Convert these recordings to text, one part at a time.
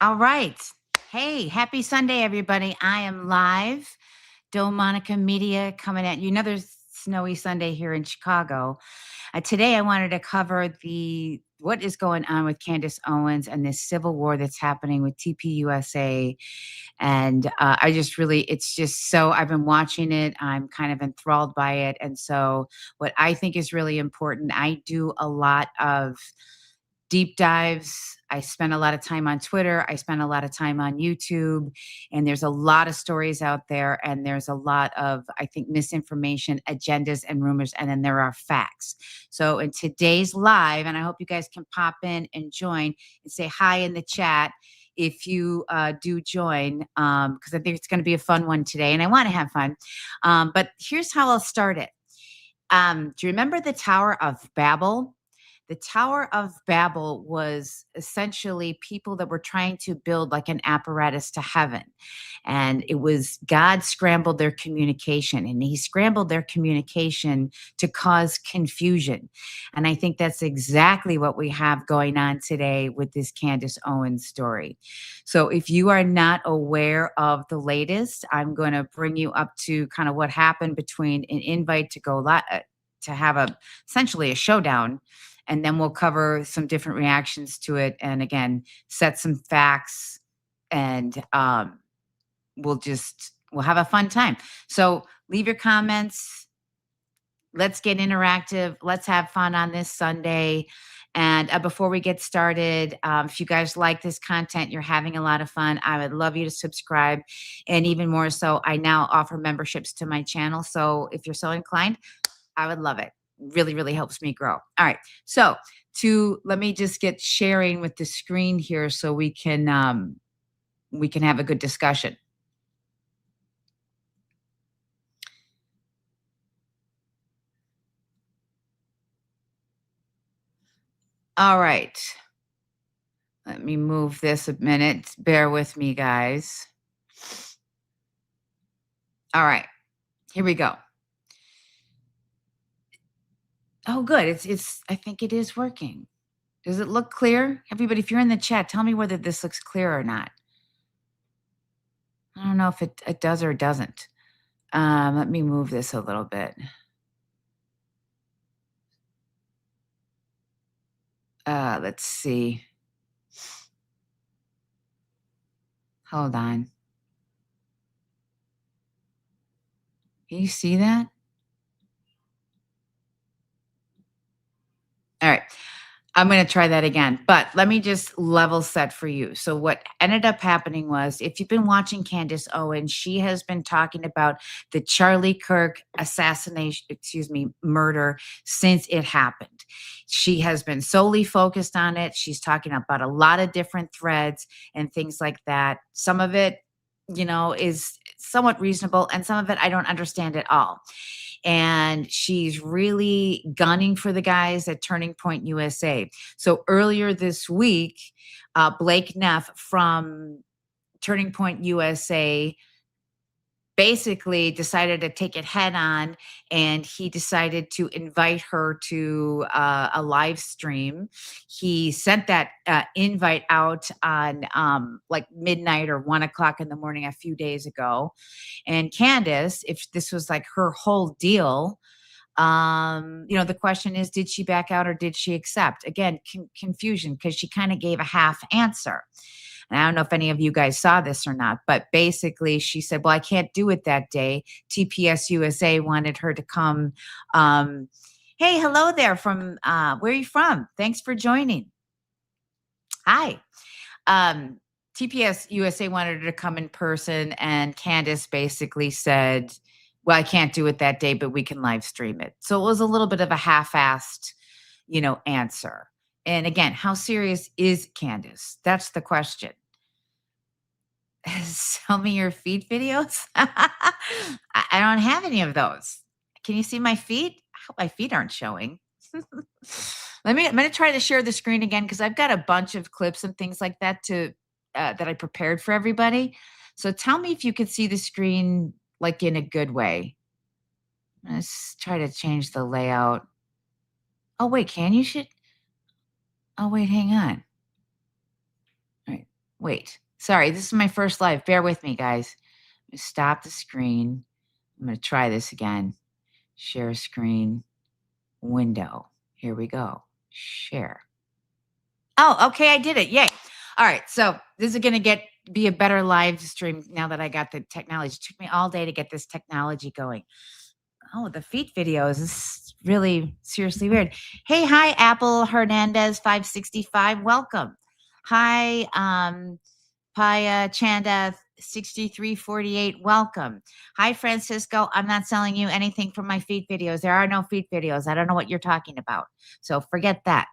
All right. Hey, happy Sunday, everybody. I am live. Dome Monica Media coming at you. Another snowy Sunday here in Chicago. Today, I wanted to cover the what is going on with Candace Owens and this civil war that's happening with TPUSA. And I just really, it's just so, I've been watching it. I'm kind of enthralled by it. And so, what I think is really important, I do a lot of deep dives. I spend a lot of time on Twitter. I spend a lot of time on YouTube. And there's a lot of stories out there. And there's a lot of, I think, misinformation, agendas, and rumors. And then there are facts. So in today's live, and I hope you guys can pop in and join and say hi in the chat if you do join, because I think it's going to be a fun one today. And I want to have fun. But here's how I'll start it. Do you remember the Tower of Babel? The Tower of Babel was essentially people that were trying to build like an apparatus to heaven. And it was God scrambled their communication, and he scrambled their communication to cause confusion. And I think that's exactly what we have going on today with this Candace Owens story. So if you are not aware of the latest, I'm going to bring you up to kind of what happened between an invite to go live, to have essentially a showdown, and then we'll cover some different reactions to it, and again set some facts, and we'll have a fun time. So leave your comments. Let's get interactive. Let's have fun on this Sunday. And before we get started, if you guys like this content, you're having a lot of fun, I would love you to subscribe. And even more so, I now offer memberships to my channel. So if you're so inclined, I would love it. Really, really helps me grow. All right. So let me just get sharing with the screen here so we can have a good discussion. All right. Let me move this a minute. Bear with me, guys. All right. Here we go. Oh, good. I think it is working. Does it look clear? Everybody, if you're in the chat, tell me whether this looks clear or not. I don't know if it does or doesn't. Let me move this a little bit. Let's see. Hold on. Can you see that? All right. I'm going to try that again, but let me just level set for you. So what ended up happening was, if you've been watching Candace Owens, she has been talking about the Charlie Kirk murder since it happened. She has been solely focused on it. She's talking about a lot of different threads and things like that. Some of it, is somewhat reasonable, and some of it I don't understand at all. And she's really gunning for the guys at Turning Point USA. So earlier this week, Blake Neff from Turning Point USA basically decided to take it head on, and he decided to invite her to a live stream. He sent that invite out on like midnight or 1 o'clock in the morning a few days ago. And Candace, if this was like her whole deal, the question is, did she back out or did she accept? Again, confusion, because she kind of gave a half answer. And I don't know if any of you guys saw this or not, but basically she said, well, I can't do it that day. TPS USA wanted her to come. Hey, hello there from, where are you from? Thanks for joining. Hi. TPS USA wanted her to come in person, and Candace basically said, well, I can't do it that day, but we can live stream it. So it was a little bit of a half-assed, answer. And again, how serious is Candace? That's the question. Sell me your feet videos? I don't have any of those. Can you see my feet? I hope my feet aren't showing. I'm going to try to share the screen again, because I've got a bunch of clips and things like that that I prepared for everybody. So tell me if you could see the screen like in a good way. Let's try to change the layout. Oh, wait, can you? Oh, wait, hang on. All right. Wait, sorry, this is my first live. Bear with me, guys. Stop the screen. I'm going to try this again. Share screen window. Here we go. Share. Oh, okay, I did it. Yay. All right, so this is going to be a better live stream now that I got the technology. It took me all day to get this technology going. Oh, the feet videos is really seriously weird. Hey, hi, Apple Hernandez 565. Welcome. Hi, Paya Chanda 6348. Welcome. Hi, Francisco. I'm not selling you anything from my feet videos. There are no feet videos. I don't know what you're talking about. So forget that.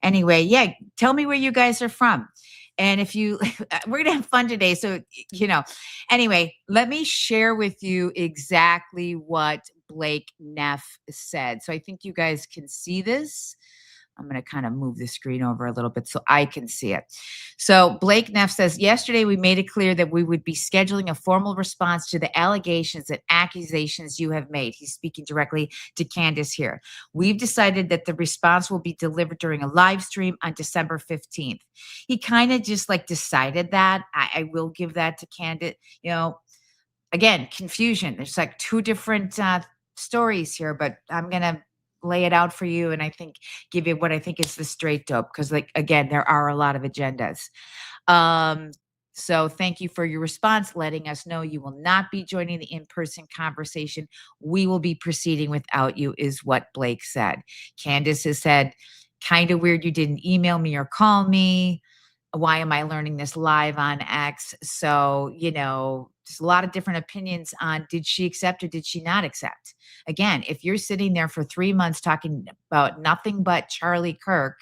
Anyway, yeah, tell me where you guys are from. And if you, we're going to have fun today. So, anyway, let me share with you exactly what Blake Neff said. So I think you guys can see this. I'm going to kind of move the screen over a little bit so I can see it. So Blake Neff says, yesterday we made it clear that we would be scheduling a formal response to the allegations and accusations you have made. He's speaking directly to Candace here. We've decided that the response will be delivered during a live stream on December 15th. He kind of just like decided that. I will give that to Candace. Again, confusion. There's like two different stories here, but I'm going to lay it out for you and I think give you what I think is the straight dope because again, there are a lot of agendas. So thank you for your response, letting us know you will not be joining the in-person conversation. We will be proceeding without you is what Blake said. Candace has said, kind of weird you didn't email me or call me. Why am I learning this live on X? So, there's a lot of different opinions on did she accept or did she not accept? Again, if you're sitting there for 3 months talking about nothing but Charlie Kirk,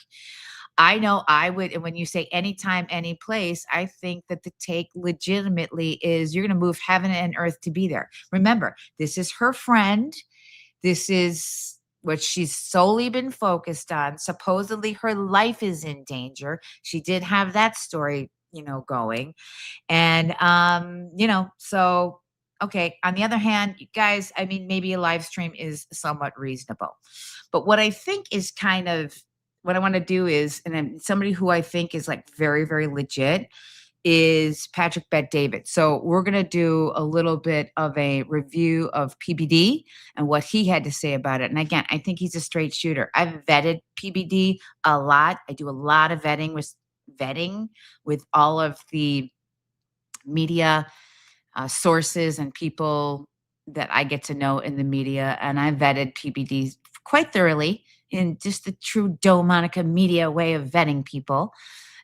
I know I would. And when you say anytime, any place, I think that the take legitimately is you're going to move heaven and earth to be there. Remember, this is her friend. This is what she's solely been focused on. Supposedly her life is in danger. She did have that story, going. And, so, okay. On the other hand, you guys, I mean, maybe a live stream is somewhat reasonable. But what I think is kind of what I want to do is, and then somebody who I think is like very, very legit is Patrick Bet-David. So we're going to do a little bit of a review of PBD and what he had to say about it. And again, I think he's a straight shooter. I've vetted PBD a lot. I do a lot of vetting with all of the media sources and people that I get to know in the media. And I vetted PBD quite thoroughly in just the true Doe Monica media way of vetting people.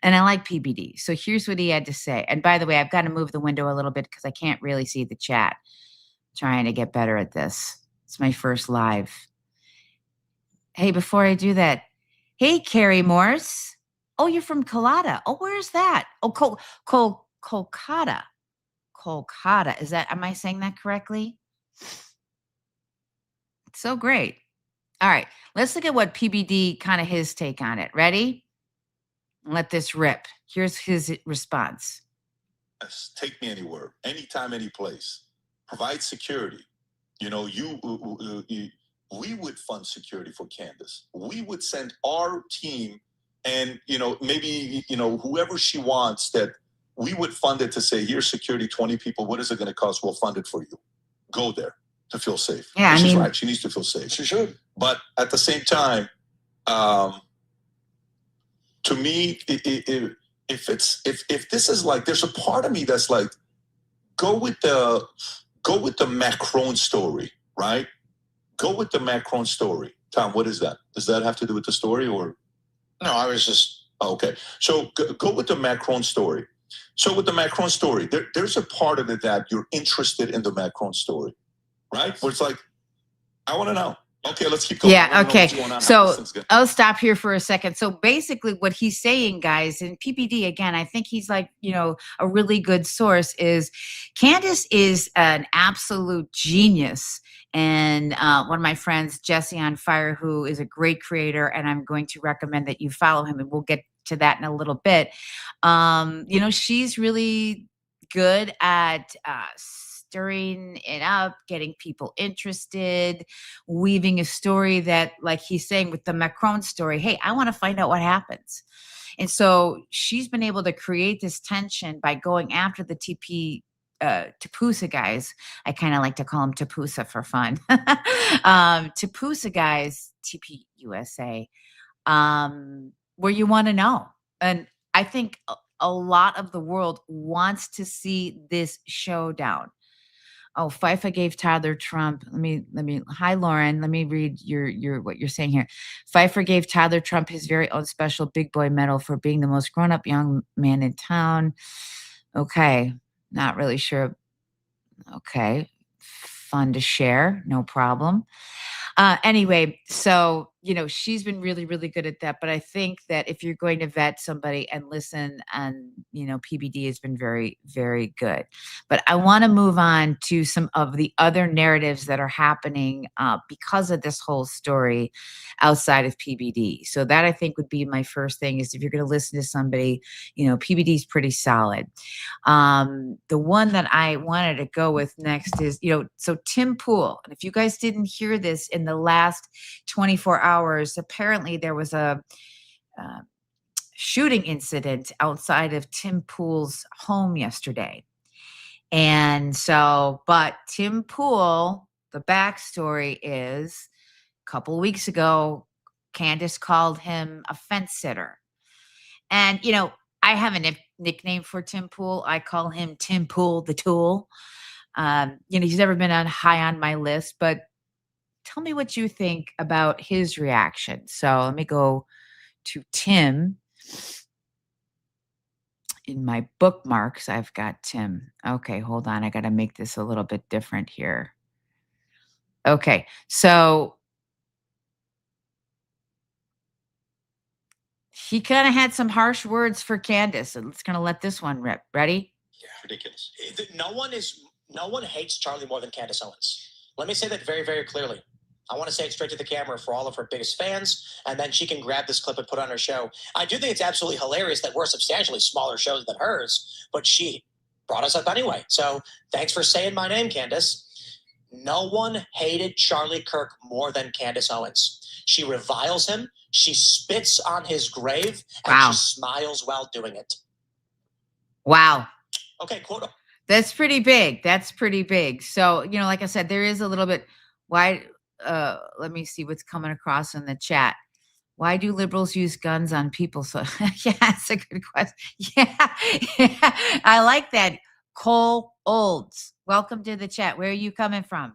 And I like PBD. So here's what he had to say. And by the way, I've got to move the window a little bit because I can't really see the chat. Trying to get better at this. It's my first live. Hey, before I do that, hey, Carrie Morse. Oh, you're from Kolkata. Oh, where's that? Oh, Kolkata. Kolkata. Am I saying that correctly? So great. All right. Let's look at what PBD kind of his take on it. Ready? Let this rip. Here's his response. Yes, take me anywhere, anytime, any place. Provide security. We would fund security for Candace. We would send our team and, maybe, whoever she wants that we would fund it to say, here's security, 20 people. What is it going to cost? We'll fund it for you. Go there to feel safe. Yeah, she's right. She needs to feel safe. She should. But at the same time, to me, if this is like, there's a part of me that's like, go with the Macron story, right? Go with the Macron story. Tom, what is that? Does that have to do with the story or? No, I was just, okay. So go with the Macron story. So with the Macron story, there's a part of it that you're interested in the Macron story, right? Where it's like, I want to know. Okay, let's keep going. Yeah, okay. So I'll stop here for a second. So basically what he's saying, guys, and PPD, again, I think he's like, a really good source is Candace is an absolute genius. And one of my friends, Jesse on Fire, who is a great creator, and I'm going to recommend that you follow him, and we'll get to that in a little bit. She's really good at stirring it up, getting people interested, weaving a story that, like he's saying with the Macron story, hey, I want to find out what happens. And so she's been able to create this tension by going after the TPUSA guys. I kind of like to call them TPUSA for fun. TPUSA guys, TPUSA, where you want to know. And I think a lot of the world wants to see this showdown. Oh, FIFA gave Tyler Trump. Hi, Lauren. Let me read your what you're saying here. Pfeiffer gave Tyler Trump his very own special big boy medal for being the most grown up young man in town. Okay. Not really sure. Okay. Fun to share. No problem. Anyway, so, she's been really, really good at that. But I think that if you're going to vet somebody and listen, and, PBD has been very, very good. But I want to move on to some of the other narratives that are happening because of this whole story outside of PBD. So that I think would be my first thing is if you're going to listen to somebody, PBD is pretty solid. The one that I wanted to go with next is, so Tim Pool. And if you guys didn't hear this in the last 24 hours, apparently there was a shooting incident outside of Tim Pool's home yesterday. And so, but Tim Pool, the backstory is a couple weeks ago, Candace called him a fence sitter. And, I have a nickname for Tim Pool. I call him Tim Pool the Tool. He's never been high on my list, but tell me what you think about his reaction. So let me go to Tim. In my bookmarks, I've got Tim. Okay, hold on. I got to make this a little bit different here. Okay, so he kind of had some harsh words for Candace. And it's going to let this one rip. Ready? Yeah, ridiculous. No one hates Charlie more than Candace Owens. Let me say that very, very clearly. I want to say it straight to the camera for all of her biggest fans, and then she can grab this clip and put it on her show. I do think it's absolutely hilarious that we're substantially smaller shows than hers, but she brought us up anyway. So thanks for saying my name, Candace. No one hated Charlie Kirk more than Candace Owens. She reviles him, she spits on his grave, and she smiles while doing it. Wow. Okay, quote. That's pretty big. That's pretty big. So, like I said, there is a little bit. Why? Let me see what's coming across in the chat. Why do liberals use guns on people? So, yeah, that's a good question. Yeah, I like that. Cole Olds, welcome to the chat. Where are you coming from?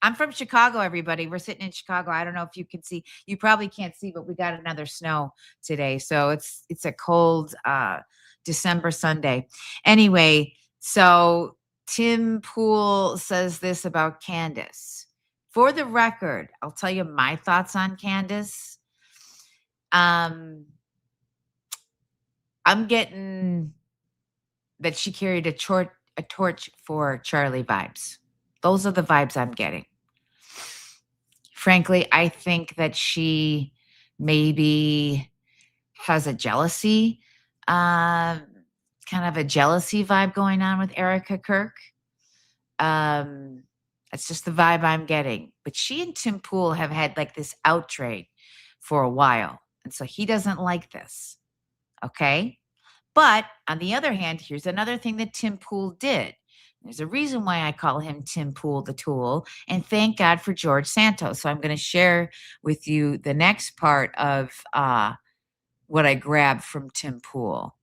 I'm from Chicago, everybody. We're sitting in Chicago. I don't know if you can see. You probably can't see, but we got another snow today. So it's a cold December Sunday. Anyway, so Tim Pool says this about Candace. For the record, I'll tell you my thoughts on Candace. I'm getting that she carried a torch for Charlie vibes. Those are the vibes I'm getting. Frankly, I think that she maybe has a jealousy, kind of a jealousy vibe going on with Erica Kirk. That's just the vibe I'm getting. But she and Tim Pool have had like this outrage for a while. And so he doesn't like this. Okay. But on the other hand, here's another thing that Tim Pool did. There's a reason why I call him Tim Pool the Tool. And thank God for George Santos. So I'm going to share with you the next part of what I grabbed from Tim Pool.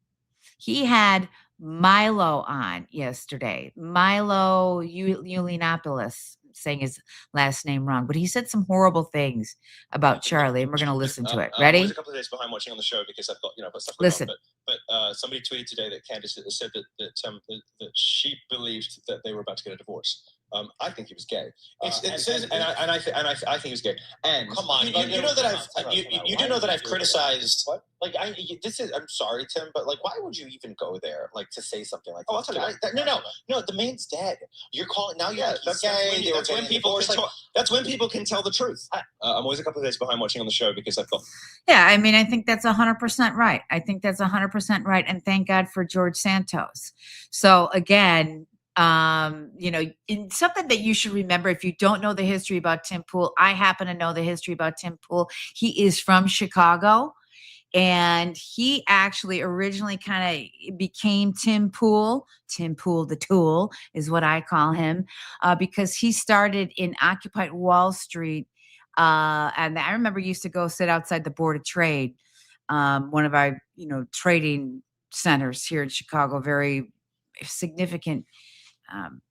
He had Milo on yesterday. Milo Yiannopoulos, saying his last name wrong, but he said some horrible things about Charlie, and we're going to listen to it. Ready? I was a couple of days behind watching on the show because I've got stuff going Listen. on. But somebody tweeted today that Candace said that she believed that they were about to get a divorce. I think he was gay. I think he was gay. And come on, you know that you do know that I've criticized. What? Like I'm sorry, Tim, but like, why would you even go there, like, to say something like? Oh, I'll tell you. No. The man's dead. You're calling now. Yeah, that's when people can tell the truth. I'm always a couple of days behind watching on the show because I've got. Yeah, I mean, I think that's 100% right. I think that's 100% right, and thank God for George Santos. So again. In something that you should remember, if you don't know the history about Tim Pool, I happen to know the history about Tim Pool. He is from Chicago. And he actually originally kind of became Tim Pool. Tim Pool the Tool is what I call him, because he started in Occupy Wall Street. And I remember he used to go sit outside the Board of Trade, one of our, trading centers here in Chicago, very significant um,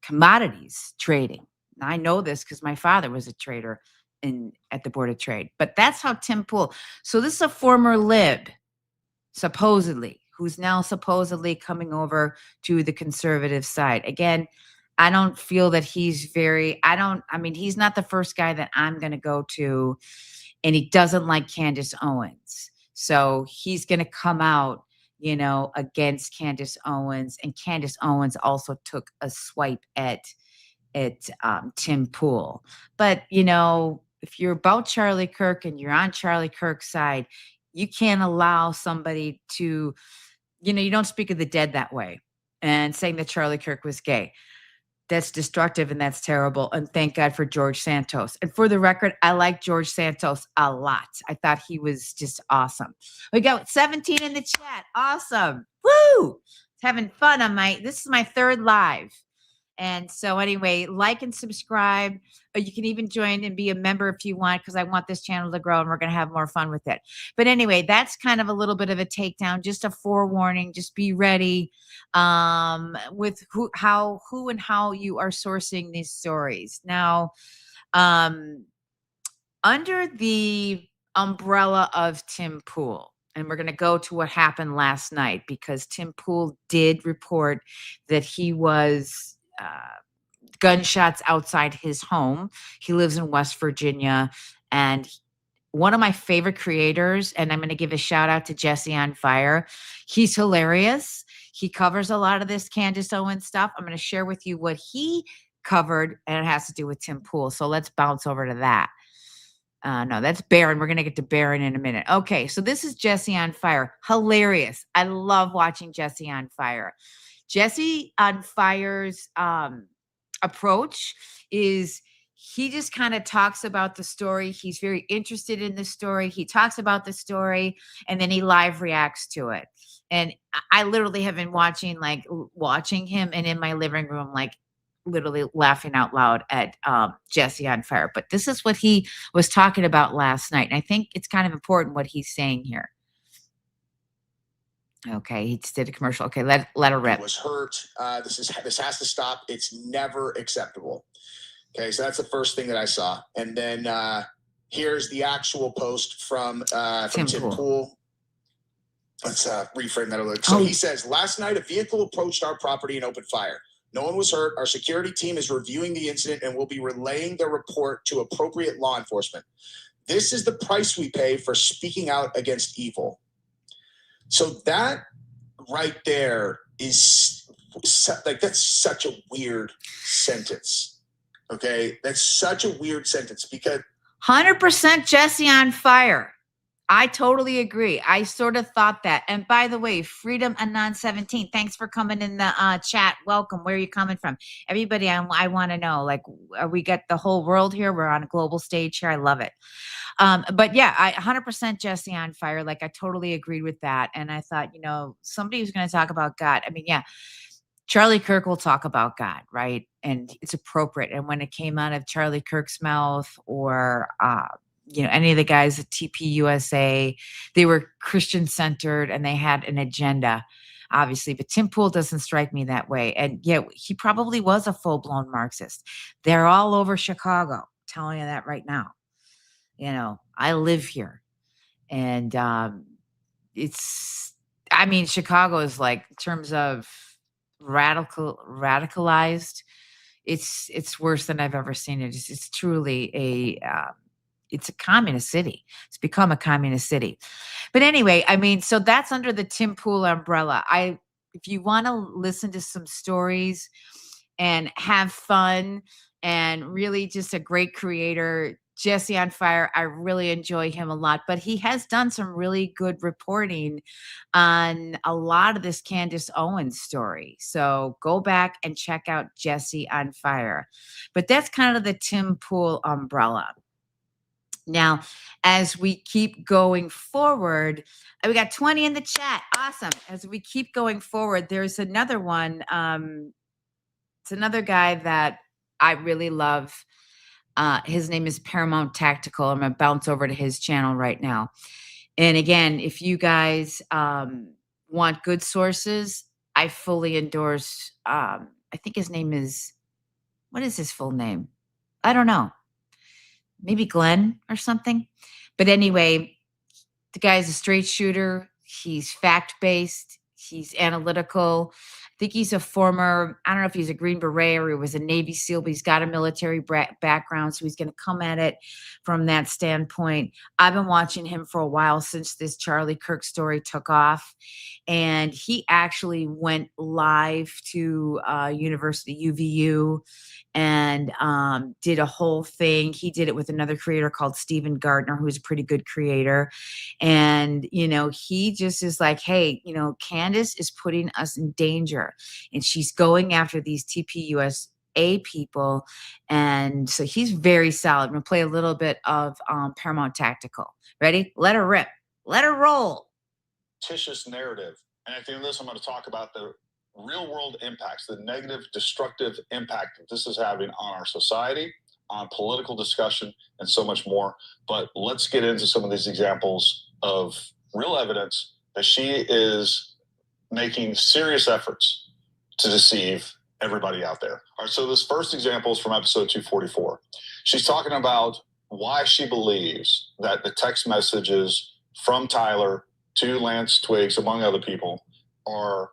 commodities trading. I know this because my father was a trader at the Board of Trade. But that's how Tim Pool. So this is a former lib, supposedly, who's now supposedly coming over to the conservative side. Again, I don't feel that he's he's not the first guy that I'm going to go to, and he doesn't like Candace Owens. So he's going to come out, against Candace Owens. And Candace Owens also took a swipe at Tim Pool. But, if you're about Charlie Kirk and you're on Charlie Kirk's side, you can't allow somebody to, you don't speak of the dead that way and saying that Charlie Kirk was gay. That's destructive and that's terrible. And thank God for George Santos. And for the record, I like George Santos a lot. I thought he was just awesome. We got 17 in the chat. Awesome. Woo! Having fun this is my third live. And so anyway, like and subscribe. Or you can even join and be a member if you want, because I want this channel to grow and we're going to have more fun with it. But anyway, that's kind of a little bit of a takedown, just a forewarning. Just be ready with who and how you are sourcing these stories. Now, under the umbrella of Tim Pool, and we're going to go to what happened last night, because Tim Pool did report that he was gunshots outside his home. He lives in West Virginia, and one of my favorite creators, and I'm going to give a shout out to Jesse on Fire. He's hilarious. He covers a lot of this Candace Owens stuff. I'm going to share with you what he covered, and it has to do with Tim Pool. So let's bounce over to that. No, that's Baron. We're going to get to Baron in a minute. Okay, so this is Jesse on Fire. Hilarious. I love watching Jesse on Fire. Jesse on Fire's approach is he just kind of talks about the story. He's very interested in the story. He talks about the story, and then he live reacts to it. And I literally have been watching him, and in my living room, literally laughing out loud at Jesse on Fire. But this is what he was talking about last night. And I think it's kind of important what he's saying here. Okay, he just did a commercial. Okay, let her rip. Was hurt. This has to stop. It's never acceptable. Okay, so that's the first thing that I saw. And then here's the actual post from Tim Pool. Let's reframe that a little. So he says, last night, a vehicle approached our property and opened fire. No one was hurt. Our security team is reviewing the incident and will be relaying the report to appropriate law enforcement. This is the price we pay for speaking out against evil. So that right there is that's such a weird sentence. Okay, that's such a weird sentence because 100% Jesse on Fire. I totally agree. I sort of thought that. And by the way, Freedom Anon 17, thanks for coming in the chat. Welcome. Where are you coming from? Everybody, I want to know, we got the whole world here. We're on a global stage here. I love it. But yeah, I 100% Jesse on Fire. I totally agreed with that. And I thought, somebody who's going to talk about God. I mean, yeah, Charlie Kirk will talk about God, right? And it's appropriate. And when it came out of Charlie Kirk's mouth, or any of the guys at TPUSA, they were Christian-centered and they had an agenda, obviously. But Tim Pool doesn't strike me that way. And yeah, he probably was a full-blown Marxist. They're all over Chicago. I'm telling you that right now. I live here. And Chicago is in terms of radicalized, it's worse than I've ever seen it. It's truly it's a communist city. It's become a communist city. But anyway, so that's under the Tim Pool umbrella. If you want to listen to some stories and have fun and really just a great creator, Jesse on Fire, I really enjoy him a lot, but he has done some really good reporting on a lot of this Candace Owens story. So go back and check out Jesse on Fire. But that's kind of the Tim Pool umbrella. Now, as we keep going forward, we got 20 in the chat. Awesome. As we keep going forward, there's another one. It's another guy that I really love. His name is Paramount Tactical. I'm going to bounce over to his channel right now. And again, if you guys want good sources, I fully endorse. I think his name is, what is his full name? I don't know. Maybe Glenn or something. But anyway, the guy's a straight shooter. He's fact-based. He's analytical. I think he's a former, I don't know if he's a Green Beret or he was a Navy SEAL, but he's got a military background. So he's going to come at it from that standpoint. I've been watching him for a while since this Charlie Kirk story took off. And he actually went live to University UVU and did a whole thing. He did it with another creator called Stephen Gardner, who's a pretty good creator. And, you know, he just is like, hey, you know, Candace is putting us in danger and she's going after these TPUSA people. And so he's very solid. I'm going to play a little bit of Paramount Tactical. Ready? Let her rip. Let her roll. Fictitious narrative. And at the end of this, I'm going to talk about the real world impacts, the negative, destructive impact that this is having on our society, on political discussion, and so much more. But let's get into some of these examples of real evidence that she is making serious efforts to deceive everybody out there. All right, so this first example is from episode 244. She's talking about why she believes that the text messages from Tyler to Lance Twiggs, among other people, are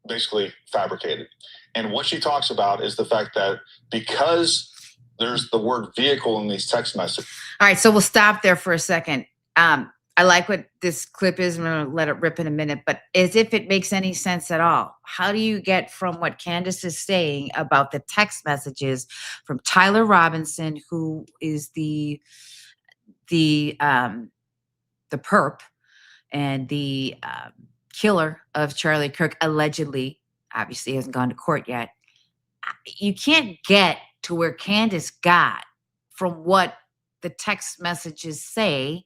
basically fabricated. And what she talks about is the fact that because there's the word vehicle in these text messages. All right, so we'll stop there for a second. I like what this clip is. I'm going to let it rip in a minute, but as if it makes any sense at all. How do you get from what Candace is saying about the text messages from Tyler Robinson, who is the perp and the killer of Charlie Kirk, allegedly, obviously hasn't gone to court yet. You can't get to where Candace got from what the text messages say,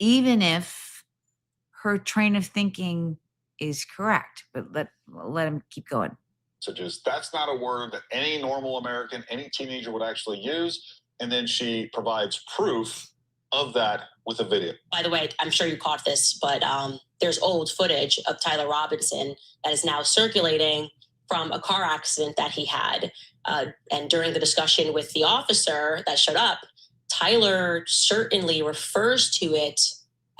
even if her train of thinking is correct. But let him keep going. Messages. That's not a word that any normal American, any teenager would actually use. And then she provides proof of that with a video. By the way, I'm sure you caught this, but there's old footage of Tyler Robinson that is now circulating from a car accident that he had. And during the discussion with the officer that showed up, Tyler certainly refers to it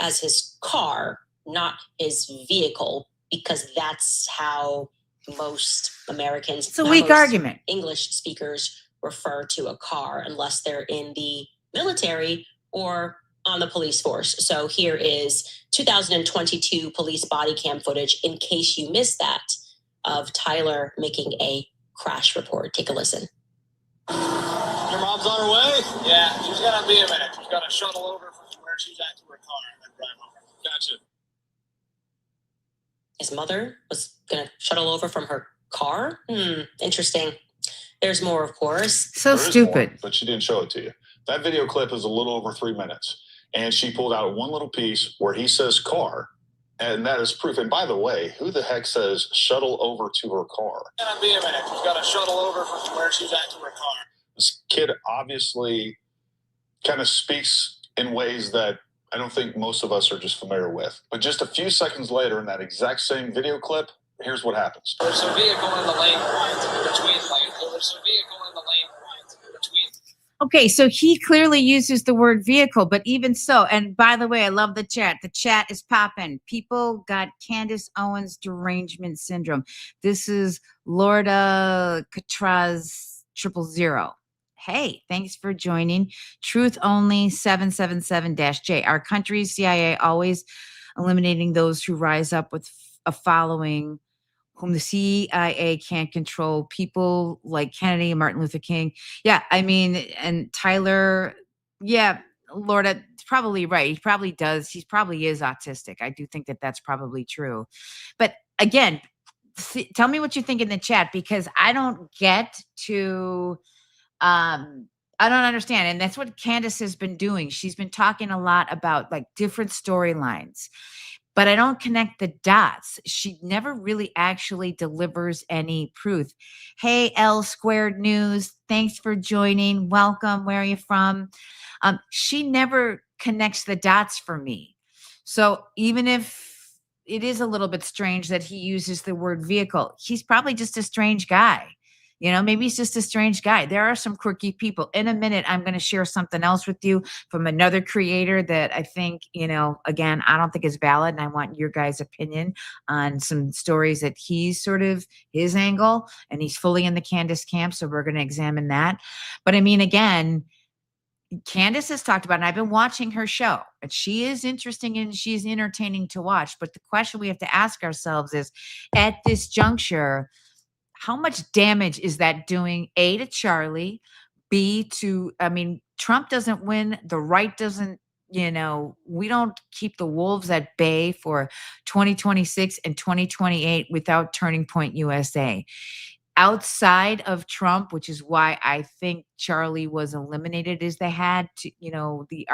as his car, not his vehicle, because that's how most Americans, it's a weak argument. English speakers refer to a car unless they're in the military or on the police force. So here is 2022 police body cam footage, in case you missed that, of Tyler making a crash report. Take a listen. Your mom's on her way? Yeah, she's gonna be a minute. She's gonna shuttle over from where she's at to her car and then drive over. Gotcha. His mother was gonna shuttle over from her car? Interesting. There's more, of course. So stupid. More, but she didn't show it to you. That video clip is a little over 3 minutes. And she pulled out one little piece where he says car. And that is proof. And by the way, who the heck says shuttle over to her car? It's gonna be a minute. She's gonna shuttle over from where she's at to her car. This kid obviously kind of speaks in ways that I don't think most of us are just familiar with. But just a few seconds later in that exact same video clip, here's what happens. There's a vehicle in the lane between lanes. There's a vehicle in the lane between. Okay, so he clearly uses the word vehicle, but even so, and by the way, I love the chat. The chat is popping. People got Candace Owens derangement syndrome. This is Lorda Catraz 000. Hey, thanks for joining. Truth Only 777-J. Our country's CIA always eliminating those who rise up with a following whom the CIA can't control. People like Kennedy and Martin Luther King. Yeah, I mean, and Tyler, yeah, Lorda, probably right. He probably does. He probably is autistic. I do think that that's probably true. But again, tell me what you think in the chat, because I don't get to I don't understand. And that's what Candace has been doing. She's been talking a lot about like different storylines, but I don't connect the dots. She never really actually delivers any proof. Hey, L Squared News, thanks for joining. Welcome. Where are you from? She never connects the dots for me. So even if it is a little bit strange that he uses the word vehicle, he's probably just a strange guy. Maybe he's just a strange guy. There are some quirky people. In a minute, I'm going to share something else with you from another creator that I think, again, I don't think is valid. And I want your guys' opinion on some stories that he's sort of his angle, and he's fully in the Candace camp. So we're going to examine that. But I mean, again, Candace has talked about, and I've been watching her show, and she is interesting and she's entertaining to watch. But the question we have to ask ourselves is, at this juncture, how much damage is that doing, A, to Charlie, B, Trump doesn't win, the right doesn't, we don't keep the wolves at bay for 2026 and 2028 without Turning Point USA. Outside of Trump, which is why I think Charlie was eliminated, is they had to, the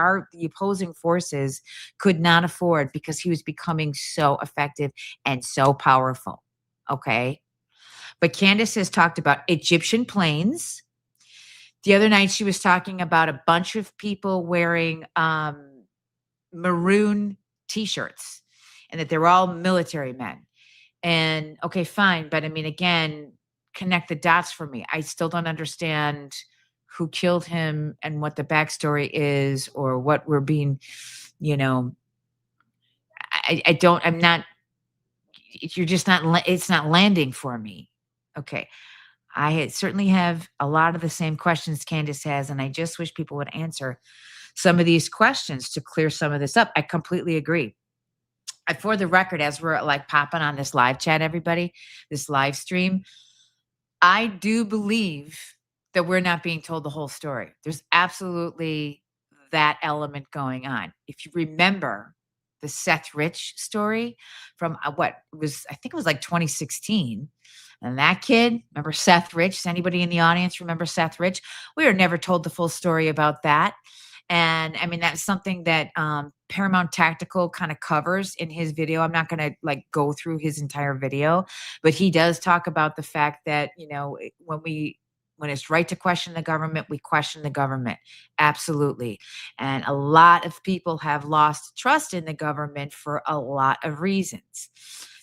opposing forces could not afford, because he was becoming so effective and so powerful. Okay. But Candace has talked about Egyptian planes. The other night she was talking about a bunch of people wearing maroon T-shirts, and that they're all military men. And okay, fine. But I mean, again, connect the dots for me. I still don't understand who killed him and what the backstory is, or what we're being, I'm not, it's not landing for me. Okay. I certainly have a lot of the same questions Candace has, and I just wish people would answer some of these questions to clear some of this up. I completely agree. For the record, as we're like popping on this live chat, everybody, this live stream, I do believe that we're not being told the whole story. There's absolutely that element going on. If you remember the Seth Rich story from I think it was like 2016. And that kid, remember Seth Rich? Does anybody in the audience remember Seth Rich? We were never told the full story about that. And I mean, that's something that Paramount Tactical kind of covers in his video. I'm not going to like go through his entire video, but he does talk about the fact that, when it's right to question the government, we question the government. Absolutely. And a lot of people have lost trust in the government for a lot of reasons.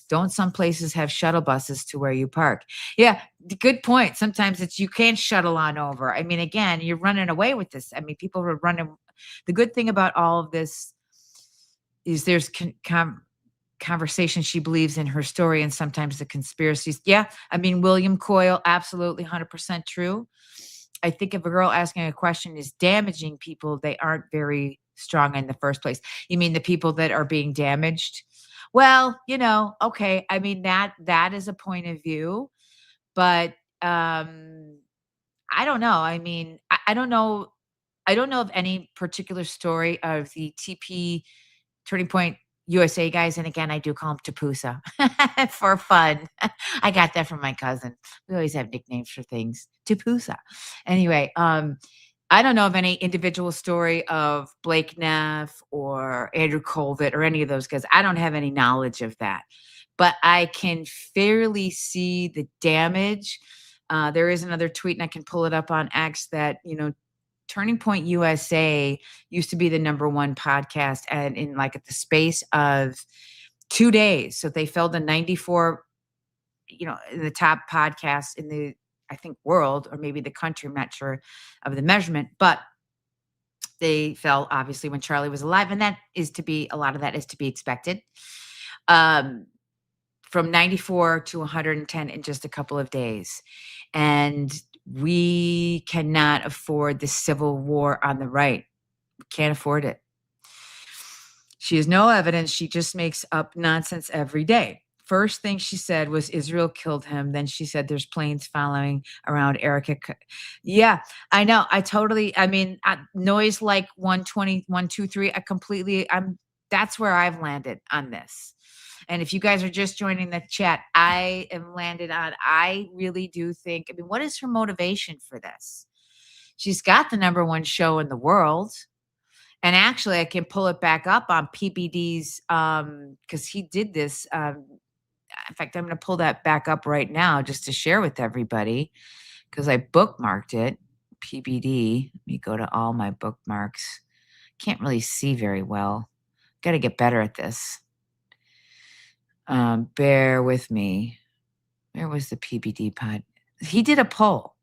Don't some places have shuttle buses to where you park? Yeah, good point. Sometimes you can't shuttle on over. I mean, again, you're running away with this. I mean, people are running. The good thing about all of this is there's conversation she believes in her story, and sometimes the conspiracies. Yeah, I mean, William Coyle, absolutely 100% true. I think if a girl asking a question is damaging people, they aren't very strong in the first place. You mean the people that are being damaged? Well, okay. I mean, that is a point of view, but I don't know. I mean, I don't know. I don't know of any particular story of the Turning Point USA guys. And again, I do call them TPUSA for fun. I got that from my cousin. We always have nicknames for things. TPUSA. Anyway, I don't know of any individual story of Blake Neff or Andrew Colvett or any of those guys. I don't have any knowledge of that, but I can fairly see the damage. There is another tweet, and I can pull it up on X, that, Turning Point USA used to be the #1 podcast, and in like the space of 2 days. So they fell to 94, in the top podcasts in the, I think, world, or maybe the country. I'm not sure of the measurement, but they fell obviously when Charlie was alive. And a lot of that is to be expected. From 94 to 110 in just a couple of days. And we cannot afford the civil war on the right. We can't afford it. She has no evidence. She just makes up nonsense every day. First thing she said was Israel killed him. Then she said there's planes following around Erica. Yeah, I know. Noise like 120, 123. That's where I've landed on this. And if you guys are just joining the chat, I really do think, what is her motivation for this? She's got the #1 show in the world. And actually, I can pull it back up on PBD's because he did this. In fact, I'm going to pull that back up right now just to share with everybody because I bookmarked it. PBD. Let me go to all my bookmarks. Can't really see very well. Got to get better at this. Bear with me. Where was the PBD pod? He did a poll.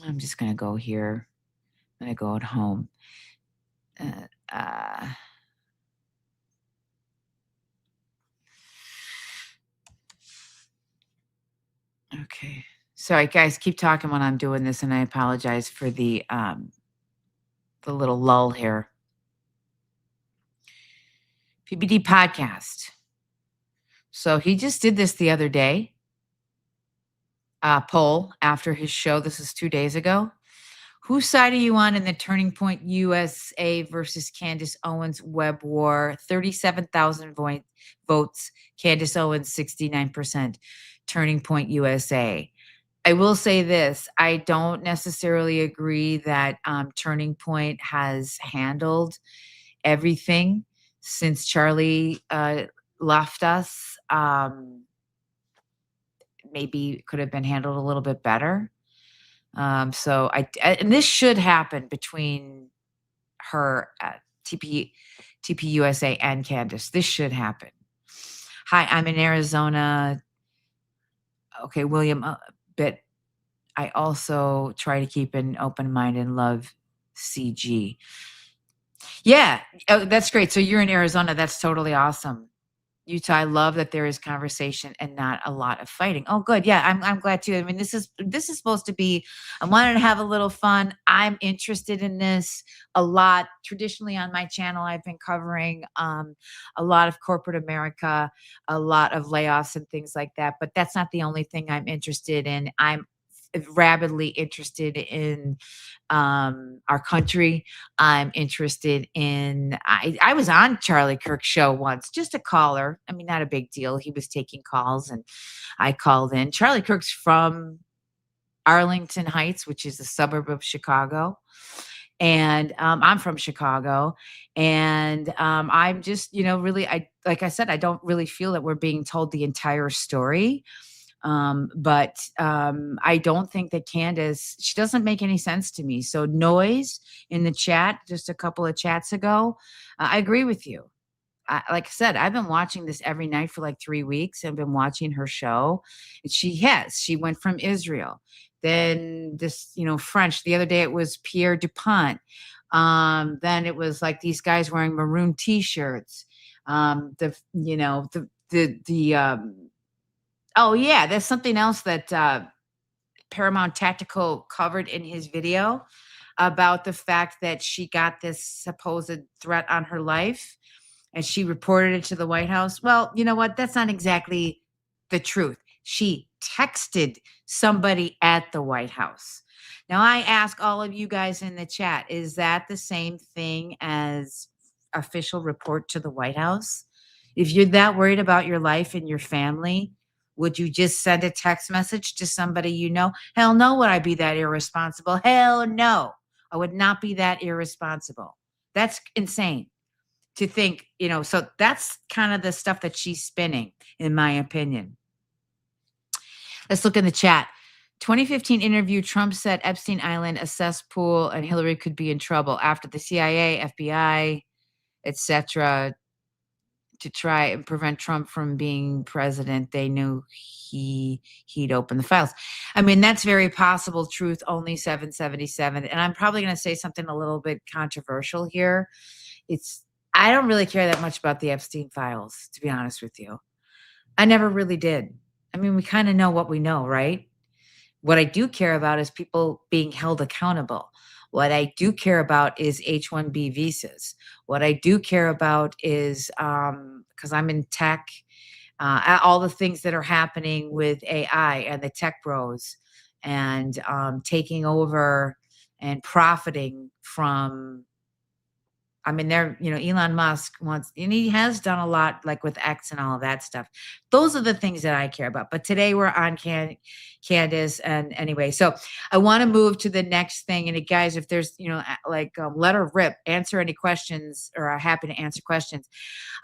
I'm just going to go here. I'm going to go at home. Okay. Sorry, guys, keep talking when I'm doing this, and I apologize for the little lull here. PBD podcast. So he just did this the other day. Poll after his show. This is 2 days ago. Whose side are you on in the Turning Point USA versus Candace Owens web war? 37,000 votes. Candace Owens, 69%. Turning Point USA. I will say this. I don't necessarily agree that Turning Point has handled everything since Charlie left us. Maybe could have been handled a little bit better. And this should happen between her, TPUSA and Candace. This should happen. Hi, I'm in Arizona. Okay, William, but I also try to keep an open mind and love CG. Yeah, that's great. So you're in Arizona. That's totally awesome. Utah, I love that there is conversation and not a lot of fighting. Oh, good. Yeah, I'm glad too. I mean, this is supposed to be. I wanted to have a little fun. I'm interested in this a lot. Traditionally on my channel, I've been covering a lot of corporate America, a lot of layoffs and things like that. But that's not the only thing I'm interested in. I'm rabidly interested in our country. I'm interested in, I was on Charlie Kirk's show once, just a caller. I mean, not a big deal. He was taking calls and I called in. Charlie Kirk's from Arlington Heights, which is a suburb of Chicago. And I'm from Chicago. And I'm just, really, like I said, I don't really feel that we're being told the entire story. But I don't think that Candace, she doesn't make any sense to me. So Noise in the chat, just a couple of chats ago, I agree with you. Like I said, I've been watching this every night for like 3 weeks. I've been watching her show. And she went from Israel. Then this, French. The other day it was Pierre Dupont. Then it was like these guys wearing maroon T-shirts. Oh, yeah, there's something else that Paramount Tactical covered in his video about the fact that she got this supposed threat on her life and she reported it to the White House. Well, you know what? That's not exactly the truth. She texted somebody at the White House. Now, I ask all of you guys in the chat, is that the same thing as official report to the White House? If you're that worried about your life and your family, would you just send a text message to somebody you know? Hell no, would I be that irresponsible? Hell no, I would not be that irresponsible. That's insane to think, so that's kind of the stuff that she's spinning, in my opinion. Let's look in the chat. 2015 interview, Trump said Epstein Island a cesspool and Hillary could be in trouble after the CIA, FBI, etc., to try and prevent Trump from being president. They knew he'd open the files. I mean, that's very possible. Truth only 777. And I'm probably going to say something a little bit controversial here. I don't really care that much about the Epstein files, to be honest with you. I never really did. I mean, we kind of know what we know, right? What I do care about is people being held accountable. What I do care about is H-1B visas. What I do care about is, because I'm in tech, all the things that are happening with AI and the tech bros and taking over and profiting from I mean, Elon Musk wants, and he has done a lot, like with X and all of that stuff. Those are the things that I care about. But today we're on Candace, and anyway, so I want to move to the next thing. And guys, if there's, let her rip, answer any questions, or I'm happy to answer questions.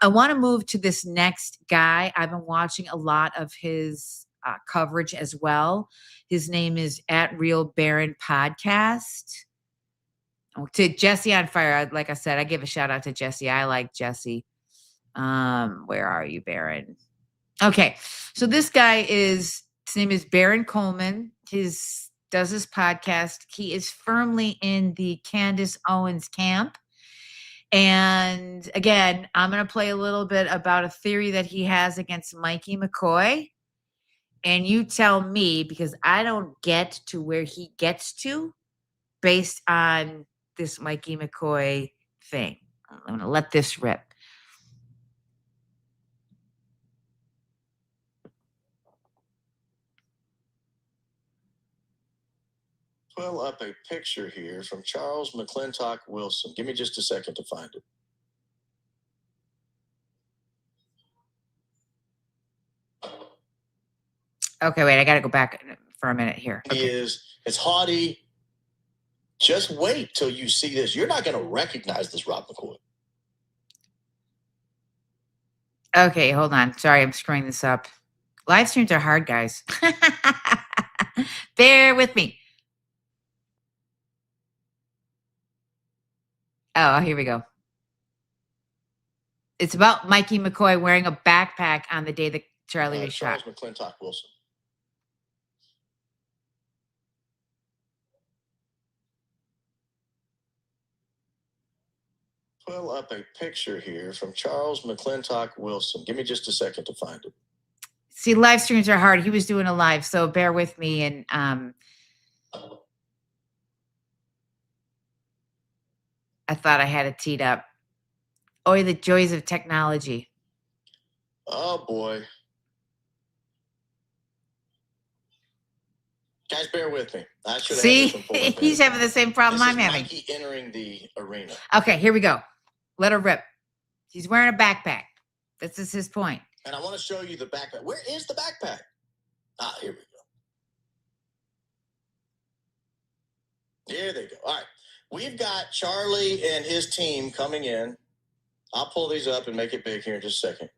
I want to move to this next guy. I've been watching a lot of his coverage as well. His name is at Real Baron Podcast. To Jesse on Fire, like I said, I give a shout out to Jesse. I like Jesse. Where are you, Baron? Okay, so this guy his name is Baron Coleman. Does his podcast. He is firmly in the Candace Owens camp. And again, I'm going to play a little bit about a theory that he has against Mikey McCoy. And you tell me, because I don't get to where he gets to based on this Mikey McCoy thing. I'm going to let this rip. Pull up a picture here from Charles McClintock Wilson. Give me just a second to find it. Okay, wait, I got to go back for a minute here. Okay. It's haughty. Just wait till you see this. You're not going to recognize this Rob McCoy. Okay, hold on. Sorry, I'm screwing this up. Live streams are hard, guys. Bear with me. Oh, here we go. It's about Mikey McCoy wearing a backpack on the day that Charlie was shot. Charles McClintock Wilson. Pull up a picture here from Charles McClintock Wilson. Give me just a second to find it. See, live streams are hard. He was doing a live, so bear with me. And I thought I had it teed up. Oh, the joys of technology. Oh, boy. Guys, bear with me. I should See, he's having the same problem I'm having. Mikey entering the arena. Okay, here we go. Let her rip. He's wearing a backpack. This is his point. And I want to show you the backpack. Where is the backpack? Ah, here we go. Here they go. All right. We've got Charlie and his team coming in. I'll pull these up and make it big here in just a second.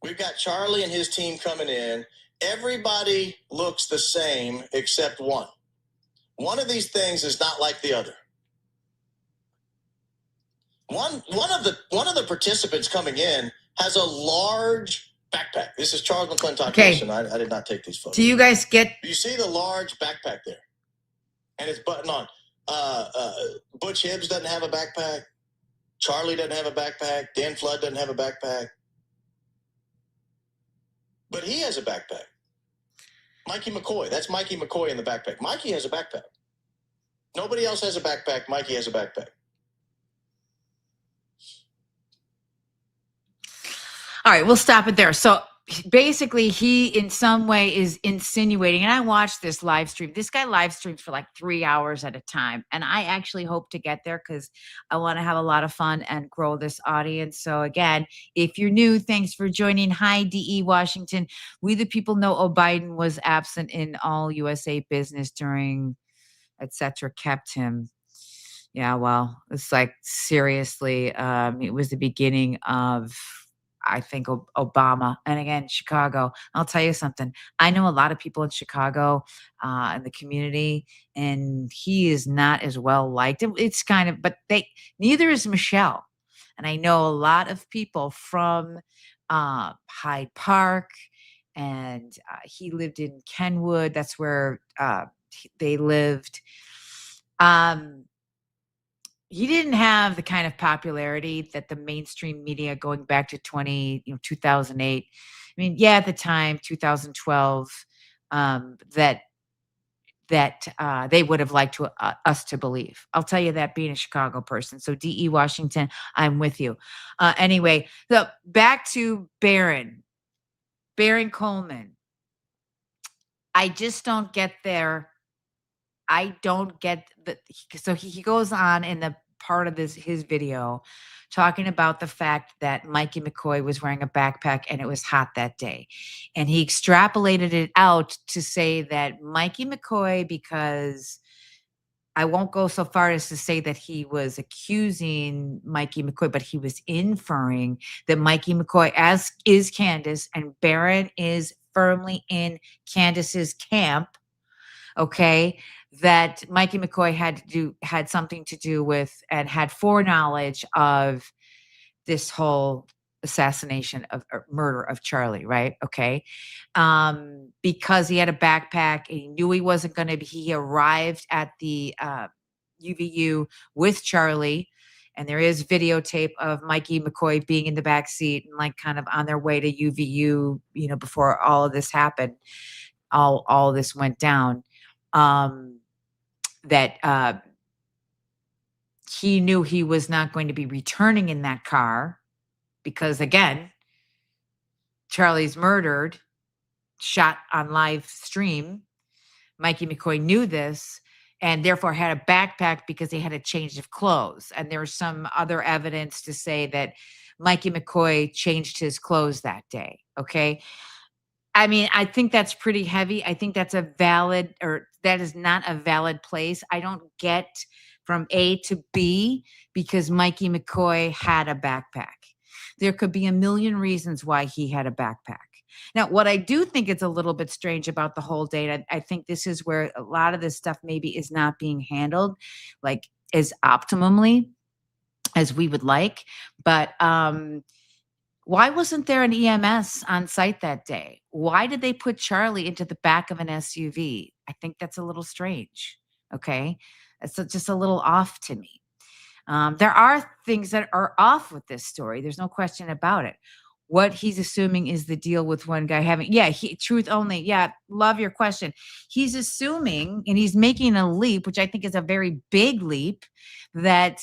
We've got Charlie and his team coming in. Everybody looks the same except one. One of these things is not like the other. One of the participants coming in has a large backpack. This is Charles McClintock Wilson. I did not take these photos. Do you guys get? Do you see the large backpack there? And it's button on. Butch Hibbs doesn't have a backpack. Charlie doesn't have a backpack. Dan Flood doesn't have a backpack. But he has a backpack. Mikey McCoy. That's Mikey McCoy in the backpack. Mikey has a backpack. Nobody else has a backpack. Mikey has a backpack. All right, we'll stop it there. So basically, he in some way is insinuating, and I watched this live stream. This guy live streams for like 3 hours at a time. And I actually hope to get there because I want to have a lot of fun and grow this audience. So again, if you're new, thanks for joining. Hi, D.E. Washington. We the people know Biden was absent in all USA business during, etc. kept him. Yeah, well, it's like seriously, it was the beginning of, I think, Obama. And again, Chicago. I'll tell you something. I know a lot of people in Chicago, in the community, and he is not as well liked. It's kind of, but neither is Michelle. And I know a lot of people from Hyde Park, and he lived in Kenwood. That's where they lived. He didn't have the kind of popularity that the mainstream media going back to 2008. I mean, yeah, at the time, 2012, that they would have liked us to believe. I'll tell you that, being a Chicago person. So D.E. Washington, I'm with you. Anyway, so back to Baron Coleman. I just don't get there. I don't get so he goes on in the part of his video talking about the fact that Mikey McCoy was wearing a backpack and it was hot that day. And he extrapolated it out to say that Mikey McCoy, because I won't go so far as to say that he was accusing Mikey McCoy, but he was inferring that Mikey McCoy, as is Candace, and Barron is firmly in Candace's camp, okay, that Mikey McCoy had something to do with and had foreknowledge of this whole assassination of or murder of Charlie, right? Okay. Because he had a backpack and he knew he wasn't going to be, he arrived at the UVU with Charlie. And there is videotape of Mikey McCoy being in the back seat and like kind of on their way to UVU, you know, before all of this happened, all of this went down. That he knew he was not going to be returning in that car because, again, Charlie's murdered, shot on live stream. Mikey McCoy knew this and therefore had a backpack because he had a change of clothes. And there was some other evidence to say that Mikey McCoy changed his clothes that day. Okay. I mean, I think that's pretty heavy. I think that's that is not a valid place. I don't get from A to B because Mikey McCoy had a backpack. There could be a million reasons why he had a backpack. Now, what I do think is a little bit strange about the whole date, I think this is where a lot of this stuff maybe is not being handled like as optimally as we would like. But why wasn't there an EMS on site that day? Why did they put Charlie into the back of an SUV? I think that's a little strange. Okay. It's just a little off to me. There are things that are off with this story. There's no question about it. What he's assuming is the deal with one guy having, truth only. Yeah, love your question. He's assuming, and he's making a leap, which I think is a very big leap, that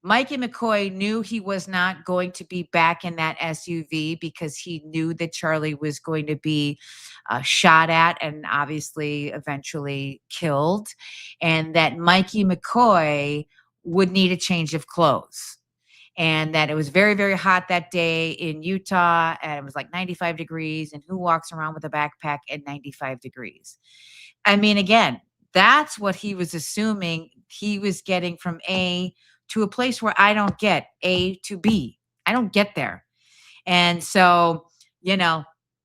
Mikey McCoy knew he was not going to be back in that SUV because he knew that Charlie was going to be shot at and obviously eventually killed, and that Mikey McCoy would need a change of clothes. And that it was very, very hot that day in Utah, and it was like 95 degrees. And who walks around with a backpack at 95 degrees? I mean, again, that's what he was assuming. He was getting from A to a place where I don't get A to B. I don't get there. And so,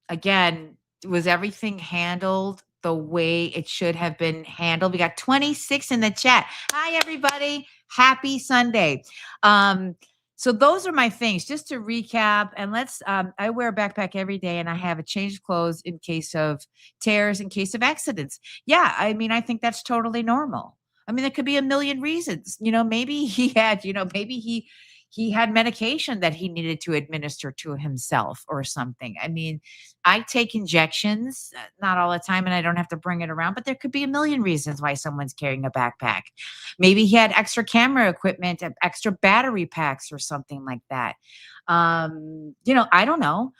again, was everything handled the way it should have been handled? We got 26 in the chat. Hi, everybody. Happy Sunday. So those are my things. Just to recap, and I wear a backpack every day, and I have a change of clothes in case of tears, in case of accidents. Yeah, I mean, I think that's totally normal. I mean, there could be a million reasons. Maybe he had, maybe he had medication that he needed to administer to himself or something. I mean, I take injections, not all the time, and I don't have to bring it around, but there could be a million reasons why someone's carrying a backpack. Maybe he had extra camera equipment, extra battery packs or something like that. I don't know.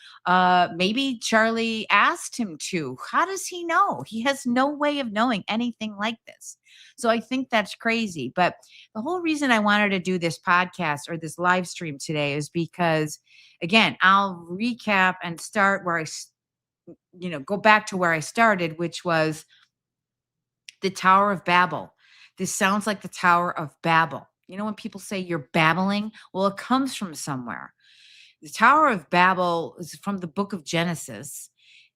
Maybe Charlie asked him to. How does he know? He has no way of knowing anything like this. So I think that's crazy. But the whole reason I wanted to do this podcast or this live stream today is because, again, I'll recap and start where go back to where I started, which was the Tower of Babel. This sounds like the Tower of Babel. When people say you're babbling, well, it comes from somewhere. The Tower of Babel is from the book of Genesis.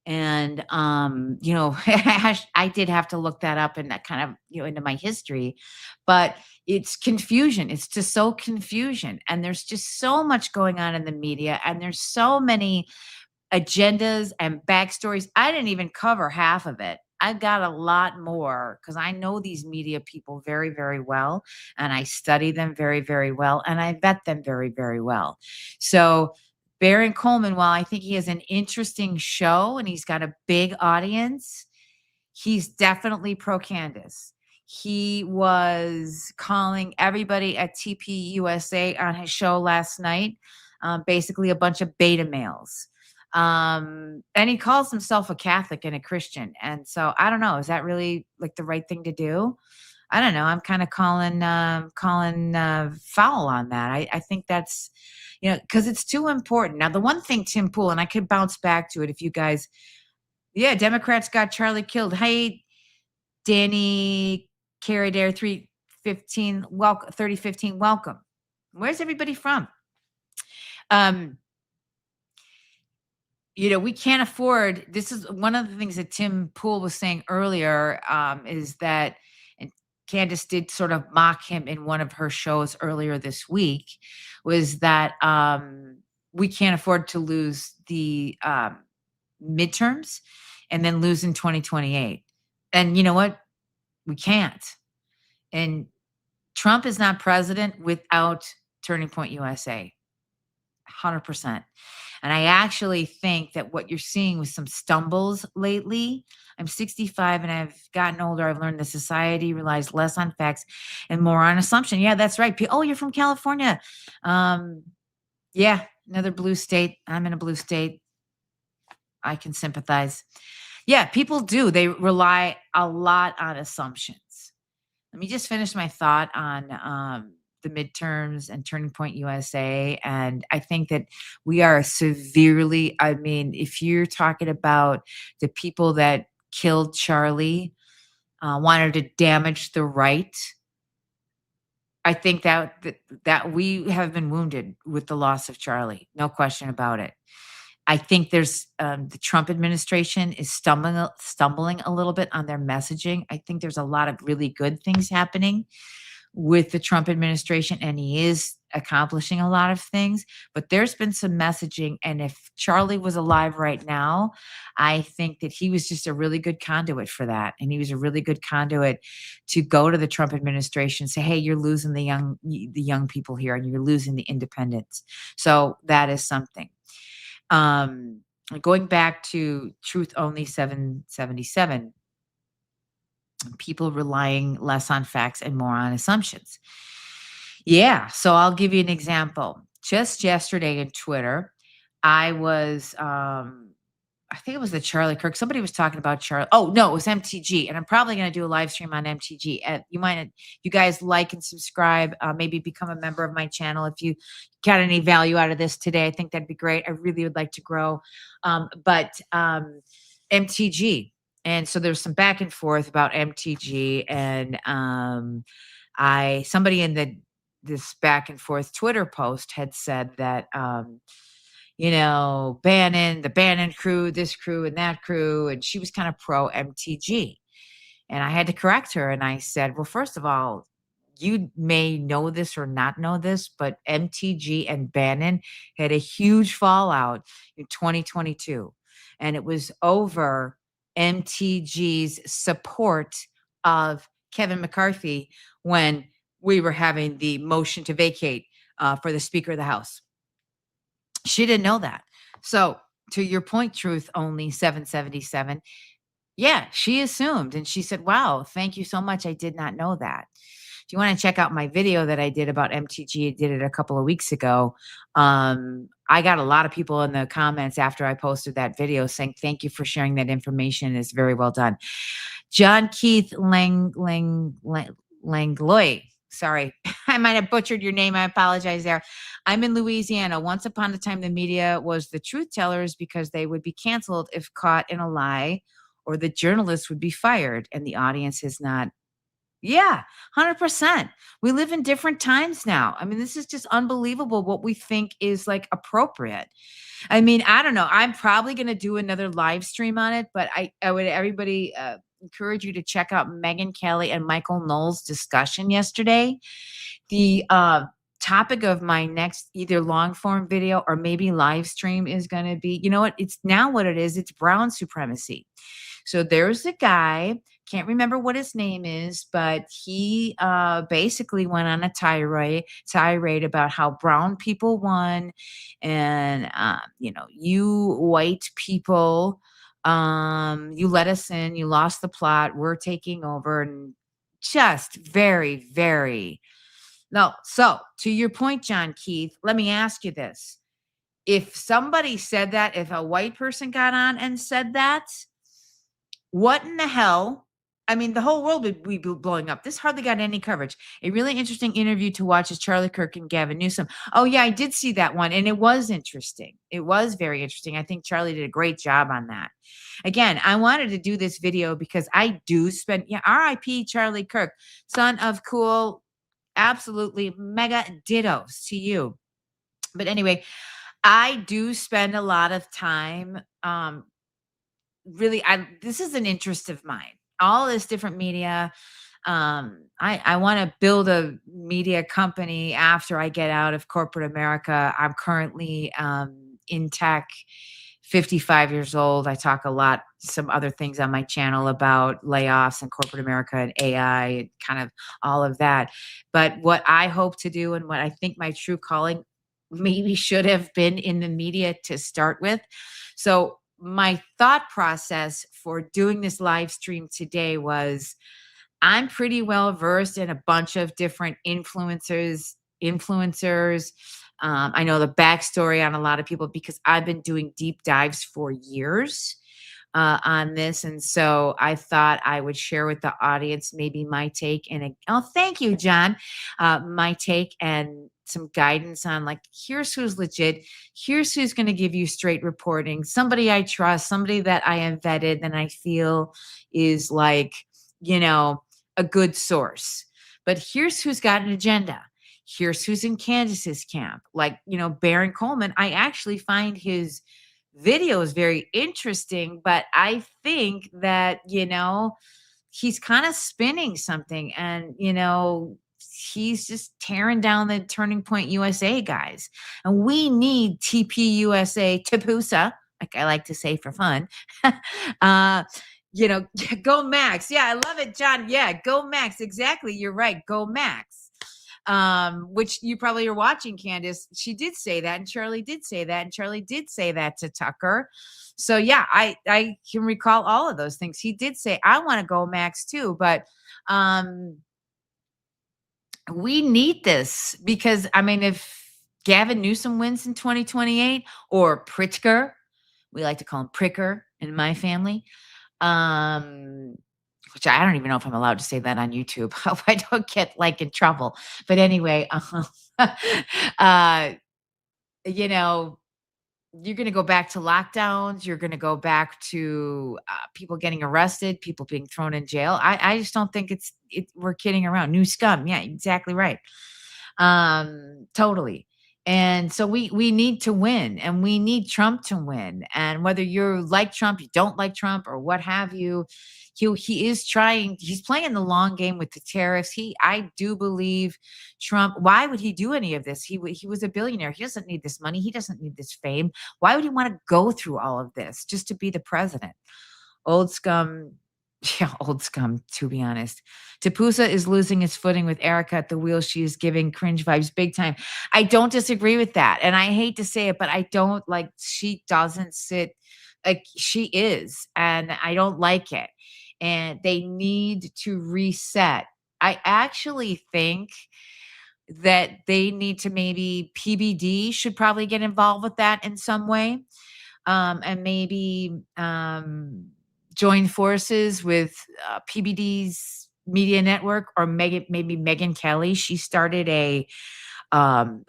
And, I did have to look that up and that kind of, into my history, but it's confusion. It's just so confusion. And there's just so much going on in the media, and there's so many agendas and backstories. I didn't even cover half of it. I've got a lot more because I know these media people very, very well, and I study them very, very well, and I vet them very, very well. So Baron Coleman, while I think he has an interesting show and he's got a big audience, he's definitely pro Candace. He was calling everybody at TPUSA on his show last night, basically a bunch of beta males. And he calls himself a Catholic and a Christian. And so I don't know, is that really like the right thing to do? I don't know. I'm kind of calling foul on that. I think that's, because it's too important. Now, the one thing, Tim Pool, and I could bounce back to it if you guys, Democrats got Charlie killed. Hey, Danny Carey Dare 315, welcome, 3015, welcome. Where's everybody from? We can't afford, this is one of the things that Tim Pool was saying earlier, is that, and Candace did sort of mock him in one of her shows earlier this week, was that we can't afford to lose the midterms and then lose in 2028. And you know what? We can't. And Trump is not president without Turning Point USA. 100%. And I actually think that what you're seeing with some stumbles lately, I'm 65 and I've gotten older. I've learned that society relies less on facts and more on assumption. Yeah, that's right. Oh, you're from California. Yeah, another blue state. I'm in a blue state. I can sympathize. Yeah, people do. They rely a lot on assumptions. Let me just finish my thought on the midterms and Turning Point USA. And I think that we are severely, if you're talking about the people that killed Charlie, wanted to damage the right, I think that we have been wounded with the loss of Charlie. No question about it. I think there's the Trump administration is stumbling a little bit on their messaging. I think there's a lot of really good things happening with the Trump administration, and he is accomplishing a lot of things, but there's been some messaging. And if Charlie was alive right now, I think that he was just a really good conduit for that. And he was a really good conduit to go to the Trump administration and say, hey, you're losing the young people here and you're losing the independents. So that is something. Going back to Truth Only 777, people relying less on facts and more on assumptions. Yeah. So I'll give you an example. Just yesterday in Twitter, I was, I think it was the Charlie Kirk. Somebody was talking about Charlie. Oh, no, it was MTG. And I'm probably going to do a live stream on MTG. You guys like and subscribe, maybe become a member of my channel. If you got any value out of this today, I think that'd be great. I really would like to grow. But MTG. And so there's some back and forth about MTG. And somebody in this back and forth Twitter post had said that, Bannon, the Bannon crew, this crew and that crew. And she was kind of pro MTG. And I had to correct her. And I said, well, first of all, you may know this or not know this, but MTG and Bannon had a huge fallout in 2022. And it was over MTG's support of Kevin McCarthy when we were having the motion to vacate for the Speaker of the House. She didn't know that. So to your point, Truth Only 777, yeah, she assumed. And she said, wow, thank you so much. I did not know that. If you want to check out my video that I did about MTG, I did it a couple of weeks ago. I got a lot of people in the comments after I posted that video saying, thank you for sharing that information. It's very well done. John Keith Langloy. Sorry, I might have butchered your name. I apologize there. I'm in Louisiana. Once upon a time, the media was the truth tellers because they would be canceled if caught in a lie, or the journalists would be fired, and the audience is not. Yeah, 100%. We live in different times now. This is just unbelievable what we think is like appropriate. I don't know. I'm probably going to do another live stream on it, but I would everybody encourage you to check out Megyn Kelly and Michael Knowles' discussion yesterday. The topic of my next either long form video or maybe live stream is going to be, it's now what it is. It's brown supremacy. So there's a guy, can't remember what his name is, but he basically went on a tirade about how brown people won. And, you white people, you let us in, you lost the plot, we're taking over. And just very, very, no. So to your point, John Keith, let me ask you this. If somebody said that, if a white person got on and said that, what in the hell I mean, the whole world would be blowing up. This hardly got any coverage. A really interesting interview to watch is Charlie Kirk and Gavin Newsom. Oh, yeah, I did see that one, and it was interesting. It was very interesting. I think Charlie did a great job on that. Again, I wanted to do this video because I do spend, yeah, RIP Charlie Kirk, son of cool, absolutely mega dittos to you. But anyway, I do spend a lot of time, really, this is an interest of mine. All this different media. I want to build a media company after I get out of corporate America. I'm currently in tech, 55 years old. I talk a lot, some other things on my channel about layoffs and corporate America and AI and kind of all of that. But what I hope to do and what I think my true calling maybe should have been in the media to start with. So my thought process for doing this live stream today was I'm pretty well versed in a bunch of different influencers. I know the backstory on a lot of people because I've been doing deep dives for years on this. And so I thought I would share with the audience maybe my take oh, thank you, John. My take and some guidance on like, here's who's legit. Here's who's going to give you straight reporting. Somebody I trust, somebody that I have vetted and I feel is like, a good source. But here's who's got an agenda. Here's who's in Candace's camp. Like, Baron Coleman, I actually find his video is very interesting, but I think that, he's kind of spinning something and, he's just tearing down the Turning Point USA guys. And we need TPUSA, TPUSA, like I like to say for fun. Go Max. Yeah, I love it, John. Yeah, go Max. Exactly. You're right. Go Max. Which you probably are watching, Candace. She did say that, and Charlie did say that, and Charlie did say that to Tucker. So yeah, I can recall all of those things. He did say, I want to go Max too, but we need this because if Gavin Newsom wins in 2028 or Pritzker, we like to call him Pricker in my family, which I don't even know if I'm allowed to say that on YouTube. Hope I don't get in trouble. But anyway, you're going to go back to lockdowns. You're going to go back to people getting arrested, people being thrown in jail. I just don't think we're kidding around. New scum. Yeah, exactly right. Totally. And so we need to win and we need Trump to win. And whether you're like Trump, you don't like Trump or what have you, he is trying, he's playing the long game with the tariffs. I do believe Trump, why would he do any of this? He was a billionaire. He doesn't need this money. He doesn't need this fame. Why would he want to go through all of this just to be the president? Old scum. Yeah, old scum, to be honest. TPUSA is losing its footing with Erica at the wheel. She is giving cringe vibes big time. I don't disagree with that. And I hate to say it, but I don't she doesn't sit she is. And I don't like it. And they need to reset. I actually think that they need to maybe PBD should probably get involved with that in some way. And maybe join forces with PBD's media network or maybe Megan Kelly. She started a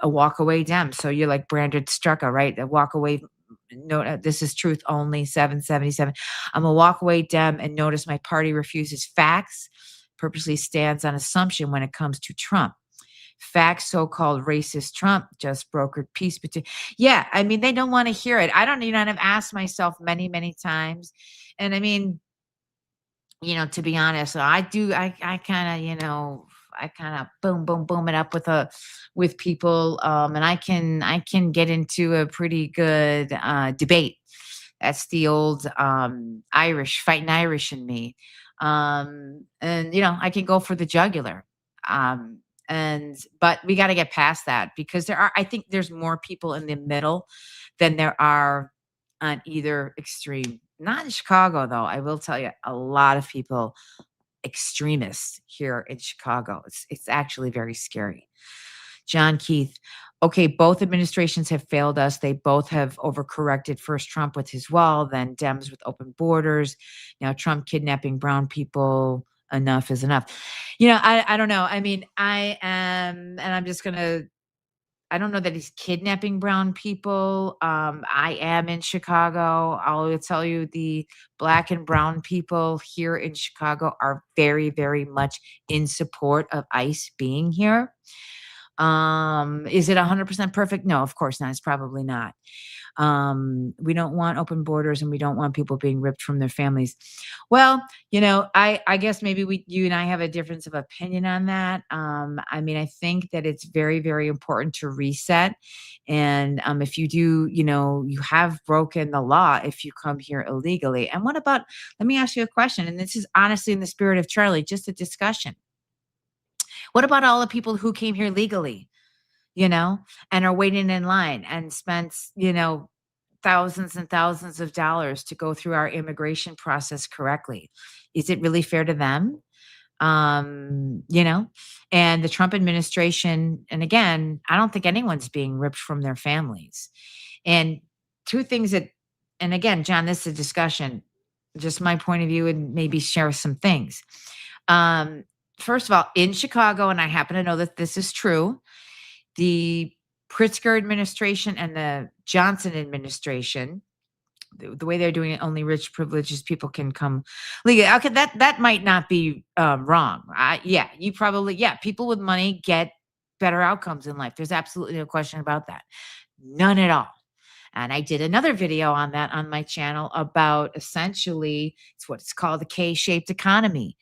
walk away Dem. So you're like Brandon Strucker, right? A walk away. No, this is truth only 777. I'm a walk away Dem and notice my party refuses facts, purposely stands on assumption when it comes to Trump. Facts, so-called racist Trump just brokered peace between. Yeah, they don't want to hear it. I don't I've asked myself many, many times. And to be honest, I kind of boom it up with people. And I can get into a pretty good debate. That's the old Irish, fighting Irish in me. And I can go for the jugular. But we got to get past that because I think there's more people in the middle than there are on either extreme. Not in Chicago, though. I will tell you, a lot of people, extremists here in Chicago. It's actually very scary. John Keith. Okay, both administrations have failed us. They both have overcorrected. First Trump with his wall, then Dems with open borders. Now Trump kidnapping brown people. Enough is enough. I don't know. I mean, I am, and I'm just gonna. I don't know that he's kidnapping brown people. I am in Chicago. I'll tell you, the black and brown people here in Chicago are very, very much in support of ICE being here. Is it 100% perfect? No, of course not. It's probably not. We don't want open borders, and we don't want people being ripped from their families. Well, I guess maybe you and I have a difference of opinion on that. I mean, I think that it's very, very important to reset. And if you do, you have broken the law if you come here illegally. And let me ask you a question. And this is honestly in the spirit of Charlie, just a discussion. What about all the people who came here legally, and are waiting in line and spent, thousands and thousands of dollars to go through our immigration process correctly? Is it really fair to them? And the Trump administration, and again, I don't think anyone's being ripped from their families. And two things and again, John, this is a discussion, just my point of view, and maybe share some things. First of all, in Chicago, and I happen to know that this is true, the Pritzker administration and the Johnson administration, the way they're doing it, only rich, privileged people can come legally. Okay, that might not be wrong. People with money get better outcomes in life. There's absolutely no question about that. None at all. And I did another video on that on my channel about essentially, it's what it's called, the K-shaped economy.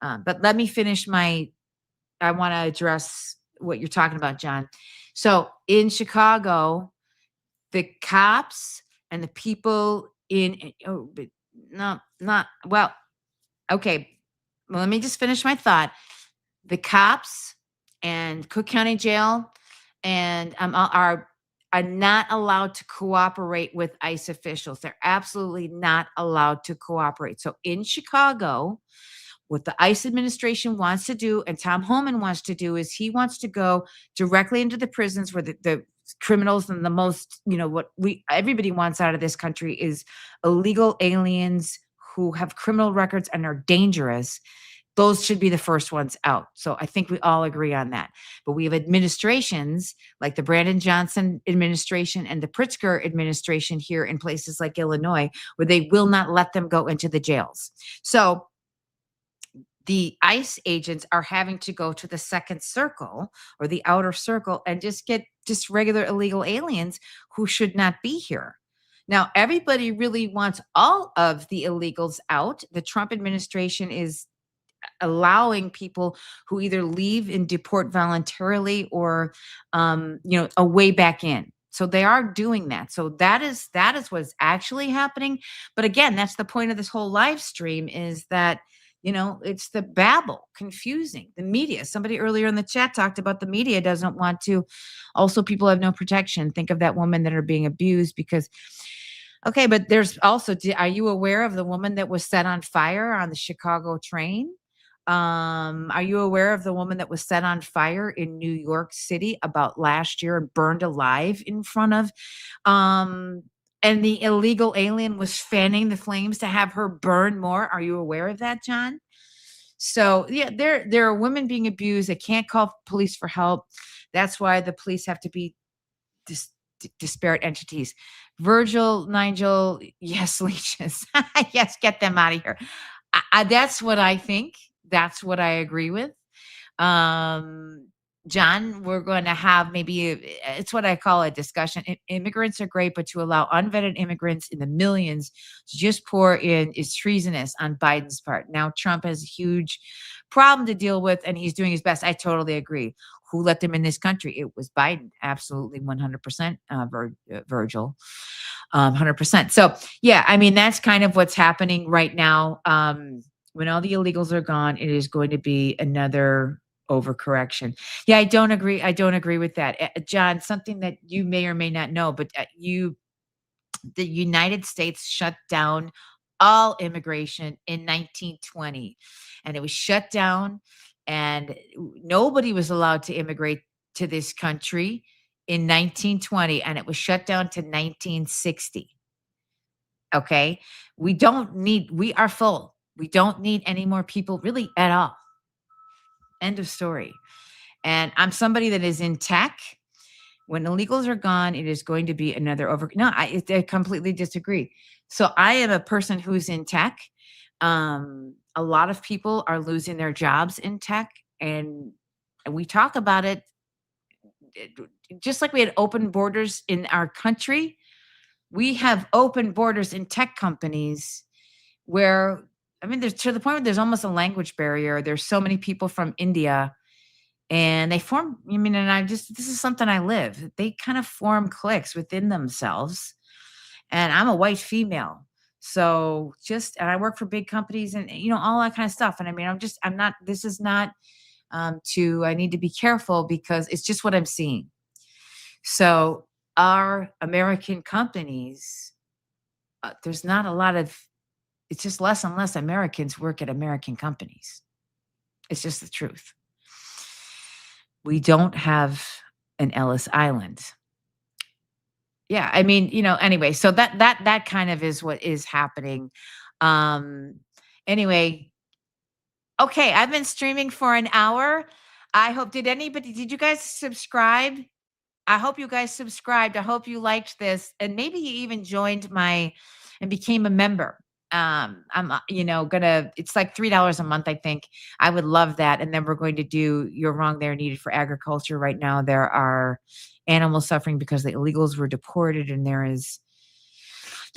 But let me finish I want to address what you're talking about, John. So in Chicago, the cops and the people okay. Well, let me just finish my thought. The cops and Cook County Jail and are not allowed to cooperate with ICE officials. They're absolutely not allowed to cooperate. So in Chicago, what the ICE administration wants to do, and Tom Homan wants to do, is he wants to go directly into the prisons where the criminals and the most, what everybody wants out of this country is illegal aliens who have criminal records and are dangerous. Those should be the first ones out. So I think we all agree on that. But we have administrations like the Brandon Johnson administration and the Pritzker administration here in places like Illinois, where they will not let them go into the jails. So the ICE agents are having to go to the second circle or the outer circle and just get just regular illegal aliens who should not be here. Now, everybody really wants all of the illegals out. The Trump administration is allowing people who either leave and deport voluntarily or, a way back in. So they are doing that. So that is what's actually happening. But again, that's the point of this whole live stream, is that it's the babble, confusing. The media, somebody earlier in the chat talked about the media doesn't want to. Also, people have no protection. Think of that woman that are being abused because, okay, but there's also, are you aware of the woman that was set on fire on the Chicago train? Are you aware of the woman that was set on fire in New York City about last year and burned alive in front of, and the illegal alien was fanning the flames to have her burn more? Are you aware of that, John? So yeah, there are women being abused. They can't call police for help. That's why the police have to be disparate entities. Virgil, Nigel, yes, leeches. Yes, get them out of here. That's what I think. That's what I agree with. John, we're going to have it's what I call a discussion. Immigrants are great, but to allow unvetted immigrants in the millions to just pour in is treasonous on Biden's part. Now, Trump has a huge problem to deal with, and he's doing his best. I totally agree. Who let them in this country? It was Biden. Absolutely 100%, Virgil. 100%. So, yeah, I mean, that's kind of what's happening right now. When all the illegals are gone, it is going to be another overcorrection. Yeah, I don't agree. I don't agree with that. John, something that you may or may not know, but the United States shut down all immigration in 1920, and it was shut down, and nobody was allowed to immigrate to this country in 1920, and it was shut down to 1960. Okay. We are full. We don't need any more people really at all. End of story. And I'm somebody that is in tech. When illegals are gone, it is going to be another No, I completely disagree. So I am a person who's in tech. A lot of people are losing their jobs in tech, and we talk about it just like we had open borders in our country. We have open borders in tech companies where, I mean, there's to the point where there's almost a language barrier. There's so many people from India, and they form, this is something I live. They kind of form cliques within themselves. And I'm a white female. So and I work for big companies and, all that kind of stuff. And I mean, this is not I need to be careful because it's just what I'm seeing. So our American companies, there's not a lot of, it's just less and less Americans work at American companies. It's just the truth. We don't have an Ellis Island. Yeah, I mean, anyway, so that kind of is what is happening. Anyway, okay, I've been streaming for an hour. Did you guys subscribe? I hope you guys subscribed. I hope you liked this, and maybe you even joined and became a member. I'm, it's like $3 a month, I think. I would love that. And then we're going to do You're Wrong, They're Needed for Agriculture. Right now, there are animals suffering because the illegals were deported, and there is,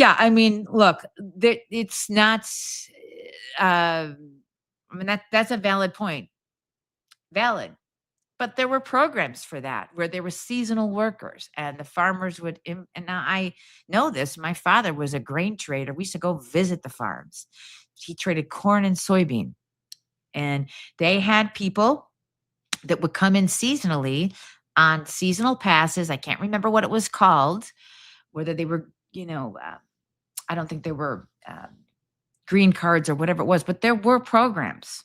I mean, look, it's not, that's a valid point. Valid. But there were programs for that where there were seasonal workers and the farmers would, and now I know this, my father was a grain trader. We used to go visit the farms. He traded corn and soybean, and they had people that would come in seasonally on seasonal passes. I can't remember what it was called, whether they were, I don't think they were green cards or whatever it was, but there were programs.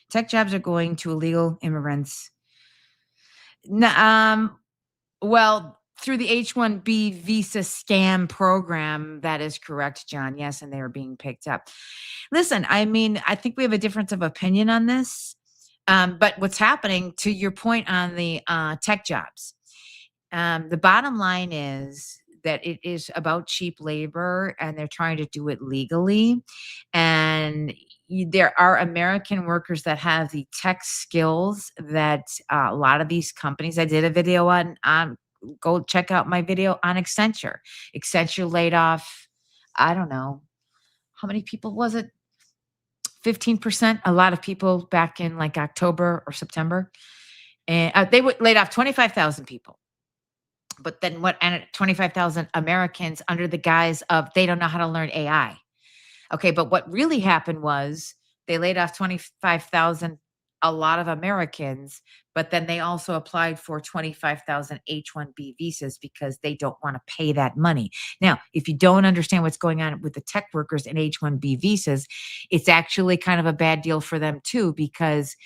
Tech jobs are going to illegal immigrants. Well, through the H-1B visa scam program, that is correct, John. Yes, and they are being picked up. Listen, I mean, I think we have a difference of opinion on this. But what's happening, to your point on the tech jobs, the bottom line is that it is about cheap labor, and they're trying to do it legally. And there are American workers that have the tech skills that a lot of these companies, I did a video on, go check out my video on Accenture. Accenture laid off, I don't know, how many people was it? 15%, a lot of people back in like October or September. And they laid off 25,000 people. But then 25,000 Americans under the guise of they don't know how to learn AI. Okay, but what really happened was they laid off 25,000, a lot of Americans, but then they also applied for 25,000 H-1B visas because they don't want to pay that money. Now, if you don't understand what's going on with the tech workers and H-1B visas, it's actually kind of a bad deal for them too, because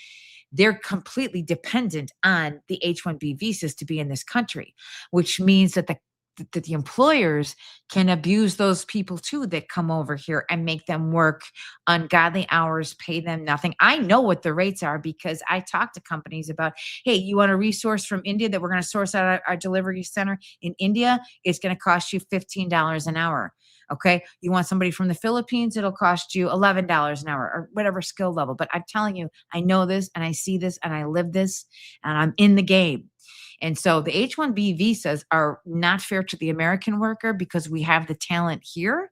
they're completely dependent on the H-1B visas to be in this country, which means that the employers can abuse those people too that come over here and make them work ungodly hours, pay them nothing. I know what the rates are because I talk to companies about, hey, you want a resource from India that we're going to source out our delivery center in India? It's going to cost you $15 an hour. Okay. You want somebody from the Philippines? It'll cost you $11 an hour or whatever skill level. But I'm telling you, I know this and I see this and I live this and I'm in the game. And so the H-1B visas are not fair to the American worker because we have the talent here.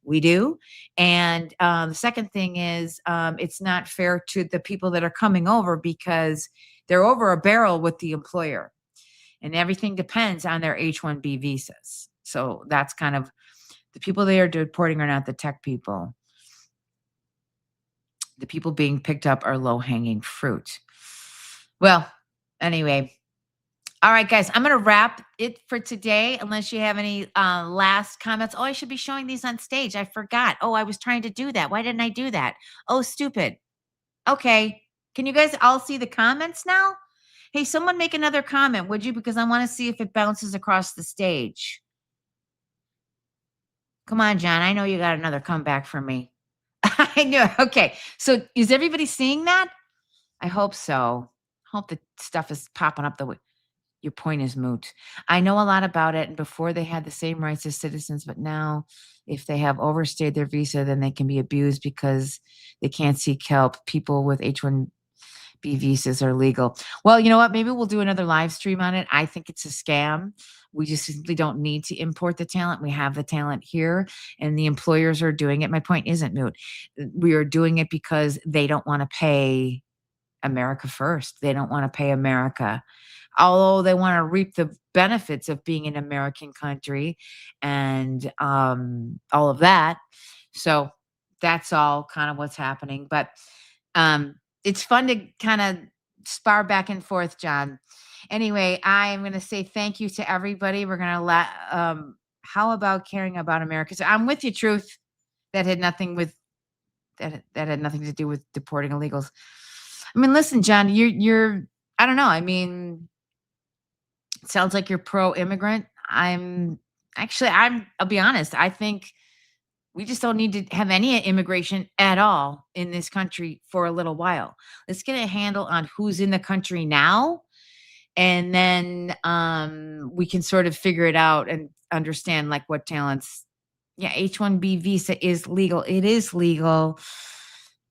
We do. And the second thing is it's not fair to the people that are coming over because they're over a barrel with the employer. And everything depends on their H-1B visas. So that's kind of the people they are deporting are not the tech people. The people being picked up are low-hanging fruit. Well, anyway. All right, guys, I'm going to wrap it for today unless you have any last comments. Oh, I should be showing these on stage. I forgot. Oh, I was trying to do that. Why didn't I do that? Oh, stupid. Okay. Can you guys all see the comments now? Hey, someone make another comment, would you? Because I want to see if it bounces across the stage. Come on, John. I know you got another comeback for me. I knew it. Okay. So is everybody seeing that? I hope so. Hope the stuff is popping up the way. Your point is moot. I know a lot about it. And before they had the same rights as citizens, but now if they have overstayed their visa, then they can be abused because they can't seek help. People with H-1B visas are legal. Well, you know what? Maybe we'll do another live stream on it. I think it's a scam. We just simply don't need to import the talent. We have the talent here and the employers are doing it. My point isn't moot. We are doing it because they don't want to pay America first. They don't want to pay America, although they want to reap the benefits of being an American country and all of that. So that's all kind of what's happening. But it's fun to kind of spar back and forth, John. Anyway, I am going to say thank you to everybody. We're going to let, how about caring about America? So I'm with you, Truth. That had nothing with, that had nothing to do with deporting illegals. I mean, listen, John, you're, I don't know. I mean, it sounds like you're pro-immigrant. I'll be honest. I think we just don't need to have any immigration at all in this country for a little while. Let's get a handle on who's in the country now. And then we can sort of figure it out and understand like what talents. Yeah, H-1B visa is legal. It is legal,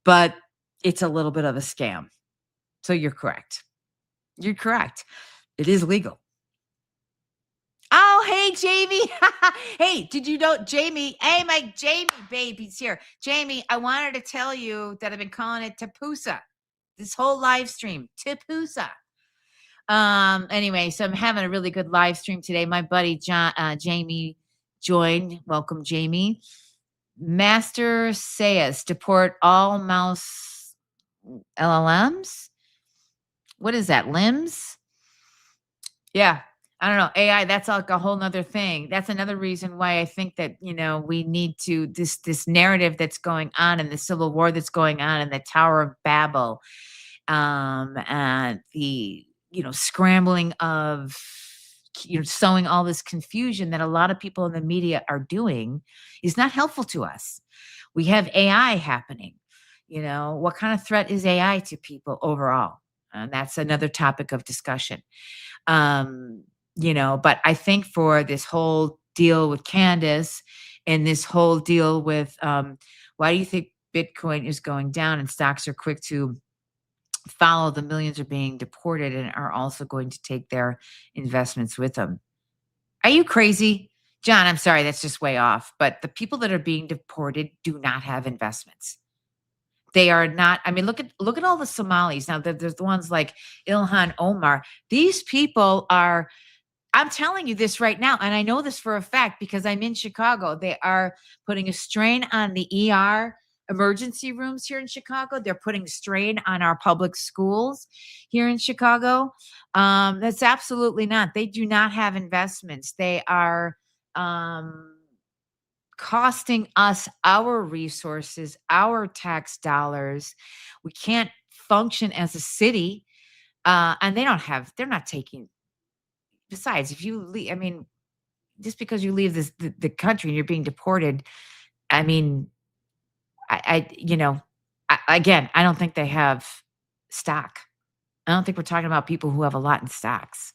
but it's a little bit of a scam. So you're correct. You're correct. It is legal. Oh, hey, Jamie. Hey, did you know, Jamie? Hey, my Jamie baby's here. Jamie, I wanted to tell you that I've been calling it TPUSA. This whole live stream, TPUSA. Anyway, so I'm having a really good live stream today. My buddy Jamie joined. Welcome, Jamie. Master says deport all mouse LLMs. What is that? Limbs? Yeah. I don't know. AI, that's like a whole nother thing. That's another reason why I think that, we need to, this narrative that's going on and the civil war that's going on and the Tower of Babel, and the, scrambling of, sowing all this confusion that a lot of people in the media are doing is not helpful to us. We have AI happening. What kind of threat is AI to people overall? And that's another topic of discussion. But I think for this whole deal with Candace and this whole deal with why do you think Bitcoin is going down and stocks are quick to follow the millions are being deported and are also going to take their investments with them? Are you crazy? John, I'm sorry, that's just way off. But the people that are being deported do not have investments. They are not. I mean, look at all the Somalis. Now, there's the ones like Ilhan Omar. These people are, I'm telling you this right now, and I know this for a fact because I'm in Chicago. They are putting a strain on the ER emergency rooms here in Chicago. They're putting strain on our public schools here in Chicago. That's absolutely not. They do not have investments. They are costing us our resources, our tax dollars. We can't function as a city. And they're not taking, besides, if you leave, I mean, just because you leave the country and you're being deported, I mean, again, I don't think they have stock. I don't think we're talking about people who have a lot in stocks.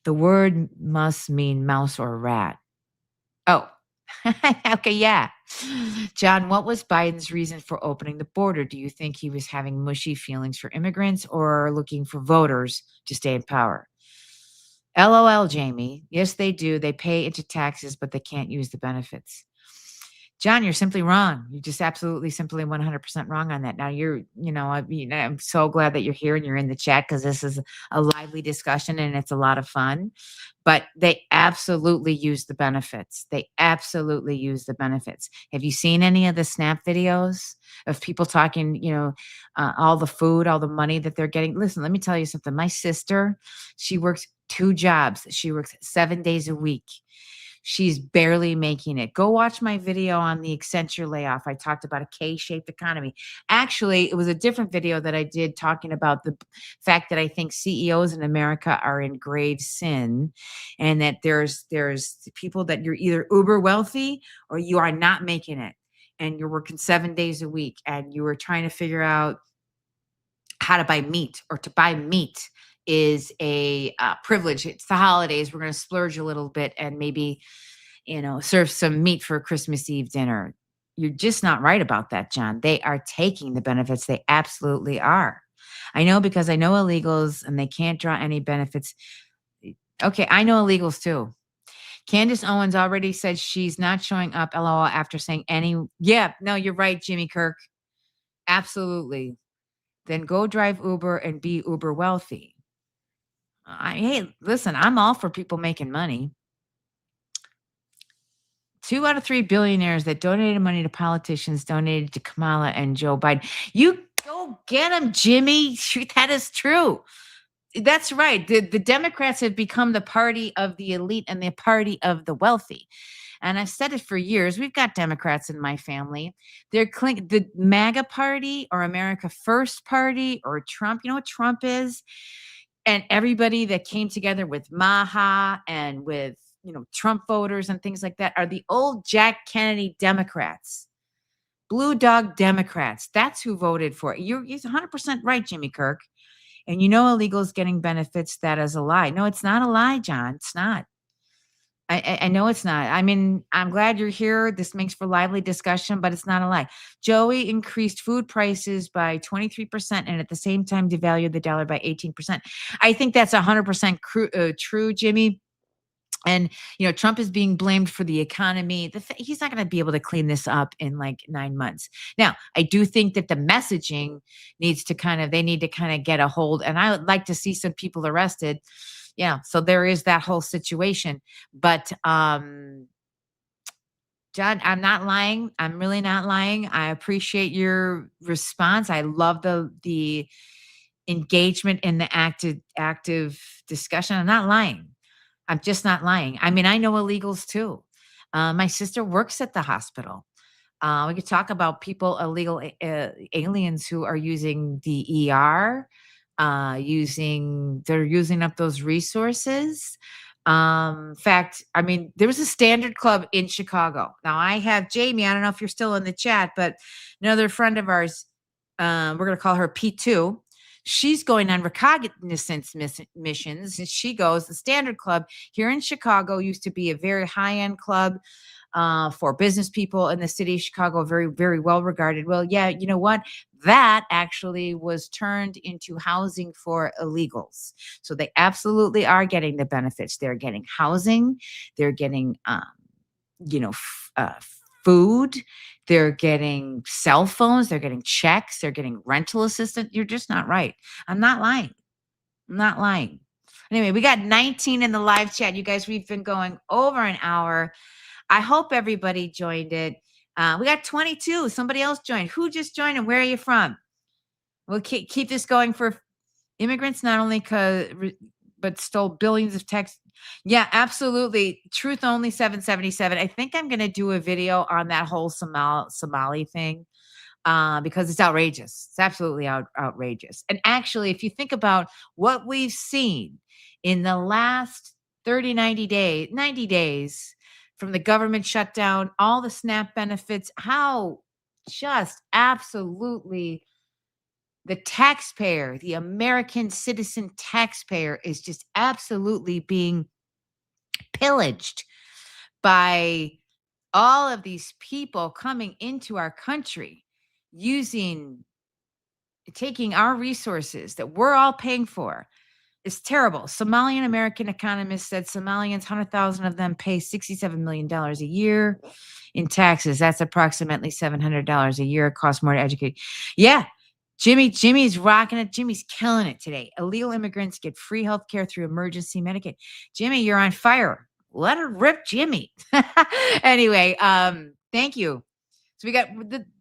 The word must mean mouse or rat. Oh, okay, yeah. John, what was Biden's reason for opening the border? Do you think he was having mushy feelings for immigrants or looking for voters to stay in power? LOL, Jamie. Yes, they do. They pay into taxes, but they can't use the benefits. John, you're simply wrong. You're just absolutely simply 100% wrong on that. Now I'm so glad that you're here and you're in the chat because this is a lively discussion and it's a lot of fun, but they absolutely use the benefits. They absolutely use the benefits. Have you seen any of the Snap videos of people talking, all the food, all the money that they're getting? Listen, let me tell you something. My sister, she works 2 jobs. She works 7 days a week. She's barely making it. Go watch my video on the Accenture layoff. I talked about a K-shaped economy. Actually, it was a different video that I did talking about the fact that I think CEOs in America are in grave sin, and that there's people that you're either uber wealthy or you are not making it, and you're working 7 days a week, and you are trying to figure out how to buy meat, or to buy meat is a privilege. It's the holidays. We're going to splurge a little bit and maybe, serve some meat for Christmas Eve dinner. You're just not right about that, John. They are taking the benefits. They absolutely are. I know, because I know illegals and they can't draw any benefits. Okay, I know illegals too. Candace Owens already said she's not showing up, LOL, after saying yeah, no, you're right, Jimmy Kirk. Absolutely. Then go drive Uber and be uber wealthy. Hey, listen, I'm all for people making money. 2 out of 3 billionaires that donated money to politicians donated to Kamala and Joe Biden. You go get them, Jimmy. That is true. That's right. The Democrats have become the party of the elite and the party of the wealthy. And I've said it for years. We've got Democrats in my family. They're the MAGA party, or America First party, or Trump. You know what Trump is? And everybody that came together with MAHA and with, Trump voters and things like that are the old Jack Kennedy Democrats, blue dog Democrats. That's who voted for it. You're 100% right, Jimmy Kirk. And illegals getting benefits, that is a lie. No, it's not a lie, John. It's not. I know it's not. I mean, I'm glad you're here. This makes for lively discussion, but it's not a lie. Joey increased food prices by 23% and at the same time devalued the dollar by 18%. I think that's 100% true, Jimmy. And, Trump is being blamed for the economy. He's not going to be able to clean this up in like 9 months. Now, I do think that the messaging needs to they need to get a hold. And I would like to see some people arrested. Yeah. So there is that whole situation. But, John, I'm not lying. I'm really not lying. I appreciate your response. I love the engagement in the active discussion. I'm not lying. I'm just not lying. I mean, I know illegals too. My sister works at the hospital. We could talk about illegal aliens who are using the ER, they're using up those resources. In fact, I mean, there was a Standard Club in Chicago. Now I have Jamie. I don't know if you're still in the chat, but another friend of ours, we're going to call her P2. She's going on reconnaissance missions. And she goes, the Standard Club here in Chicago used to be a very high-end club for business people in the city of Chicago, very, very well regarded. Well, yeah, you know what? That actually was turned into housing for illegals. So they absolutely are getting the benefits. They're getting housing. They're getting, food. They're getting cell phones. They're getting checks. They're getting rental assistance. You're just not right. I'm not lying. I'm not lying. Anyway, we got 19 in the live chat. You guys, we've been going over an hour. I hope everybody joined it. We got 22. Somebody else joined. Who just joined and where are you from? We'll keep this going for immigrants, not only but stole billions of texts. Yeah, absolutely. Truth Only 777. I think I'm going to do a video on that whole Somali thing because it's outrageous. It's absolutely outrageous. And actually, if you think about what we've seen in the last 90 days from the government shutdown, all the SNAP benefits, how just absolutely the taxpayer, the American citizen taxpayer, is just absolutely being pillaged by all of these people coming into our country, taking our resources that we're all paying for. It's terrible. Somalian American economist said Somalians, 100,000 of them pay $67 million a year in taxes. That's approximately $700 a year. It costs more to educate. Yeah. Jimmy's rocking it. Jimmy's killing it today. Illegal immigrants get free health care through emergency Medicaid. Jimmy, you're on fire. Let her rip, Jimmy. Anyway, thank you. So we got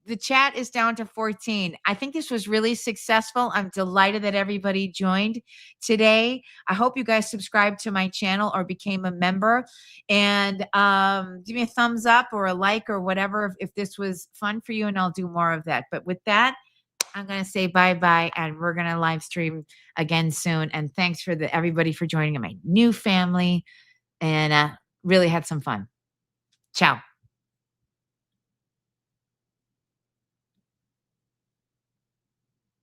the chat is down to 14. I think this was really successful. I'm delighted that everybody joined today. I hope you guys subscribed to my channel or became a member, and give me a thumbs up or a like or whatever if this was fun for you, and I'll do more of that. But with that, I'm going to say bye-bye, and we're going to live stream again soon. And thanks for everybody for joining my new family, and really had some fun. Ciao.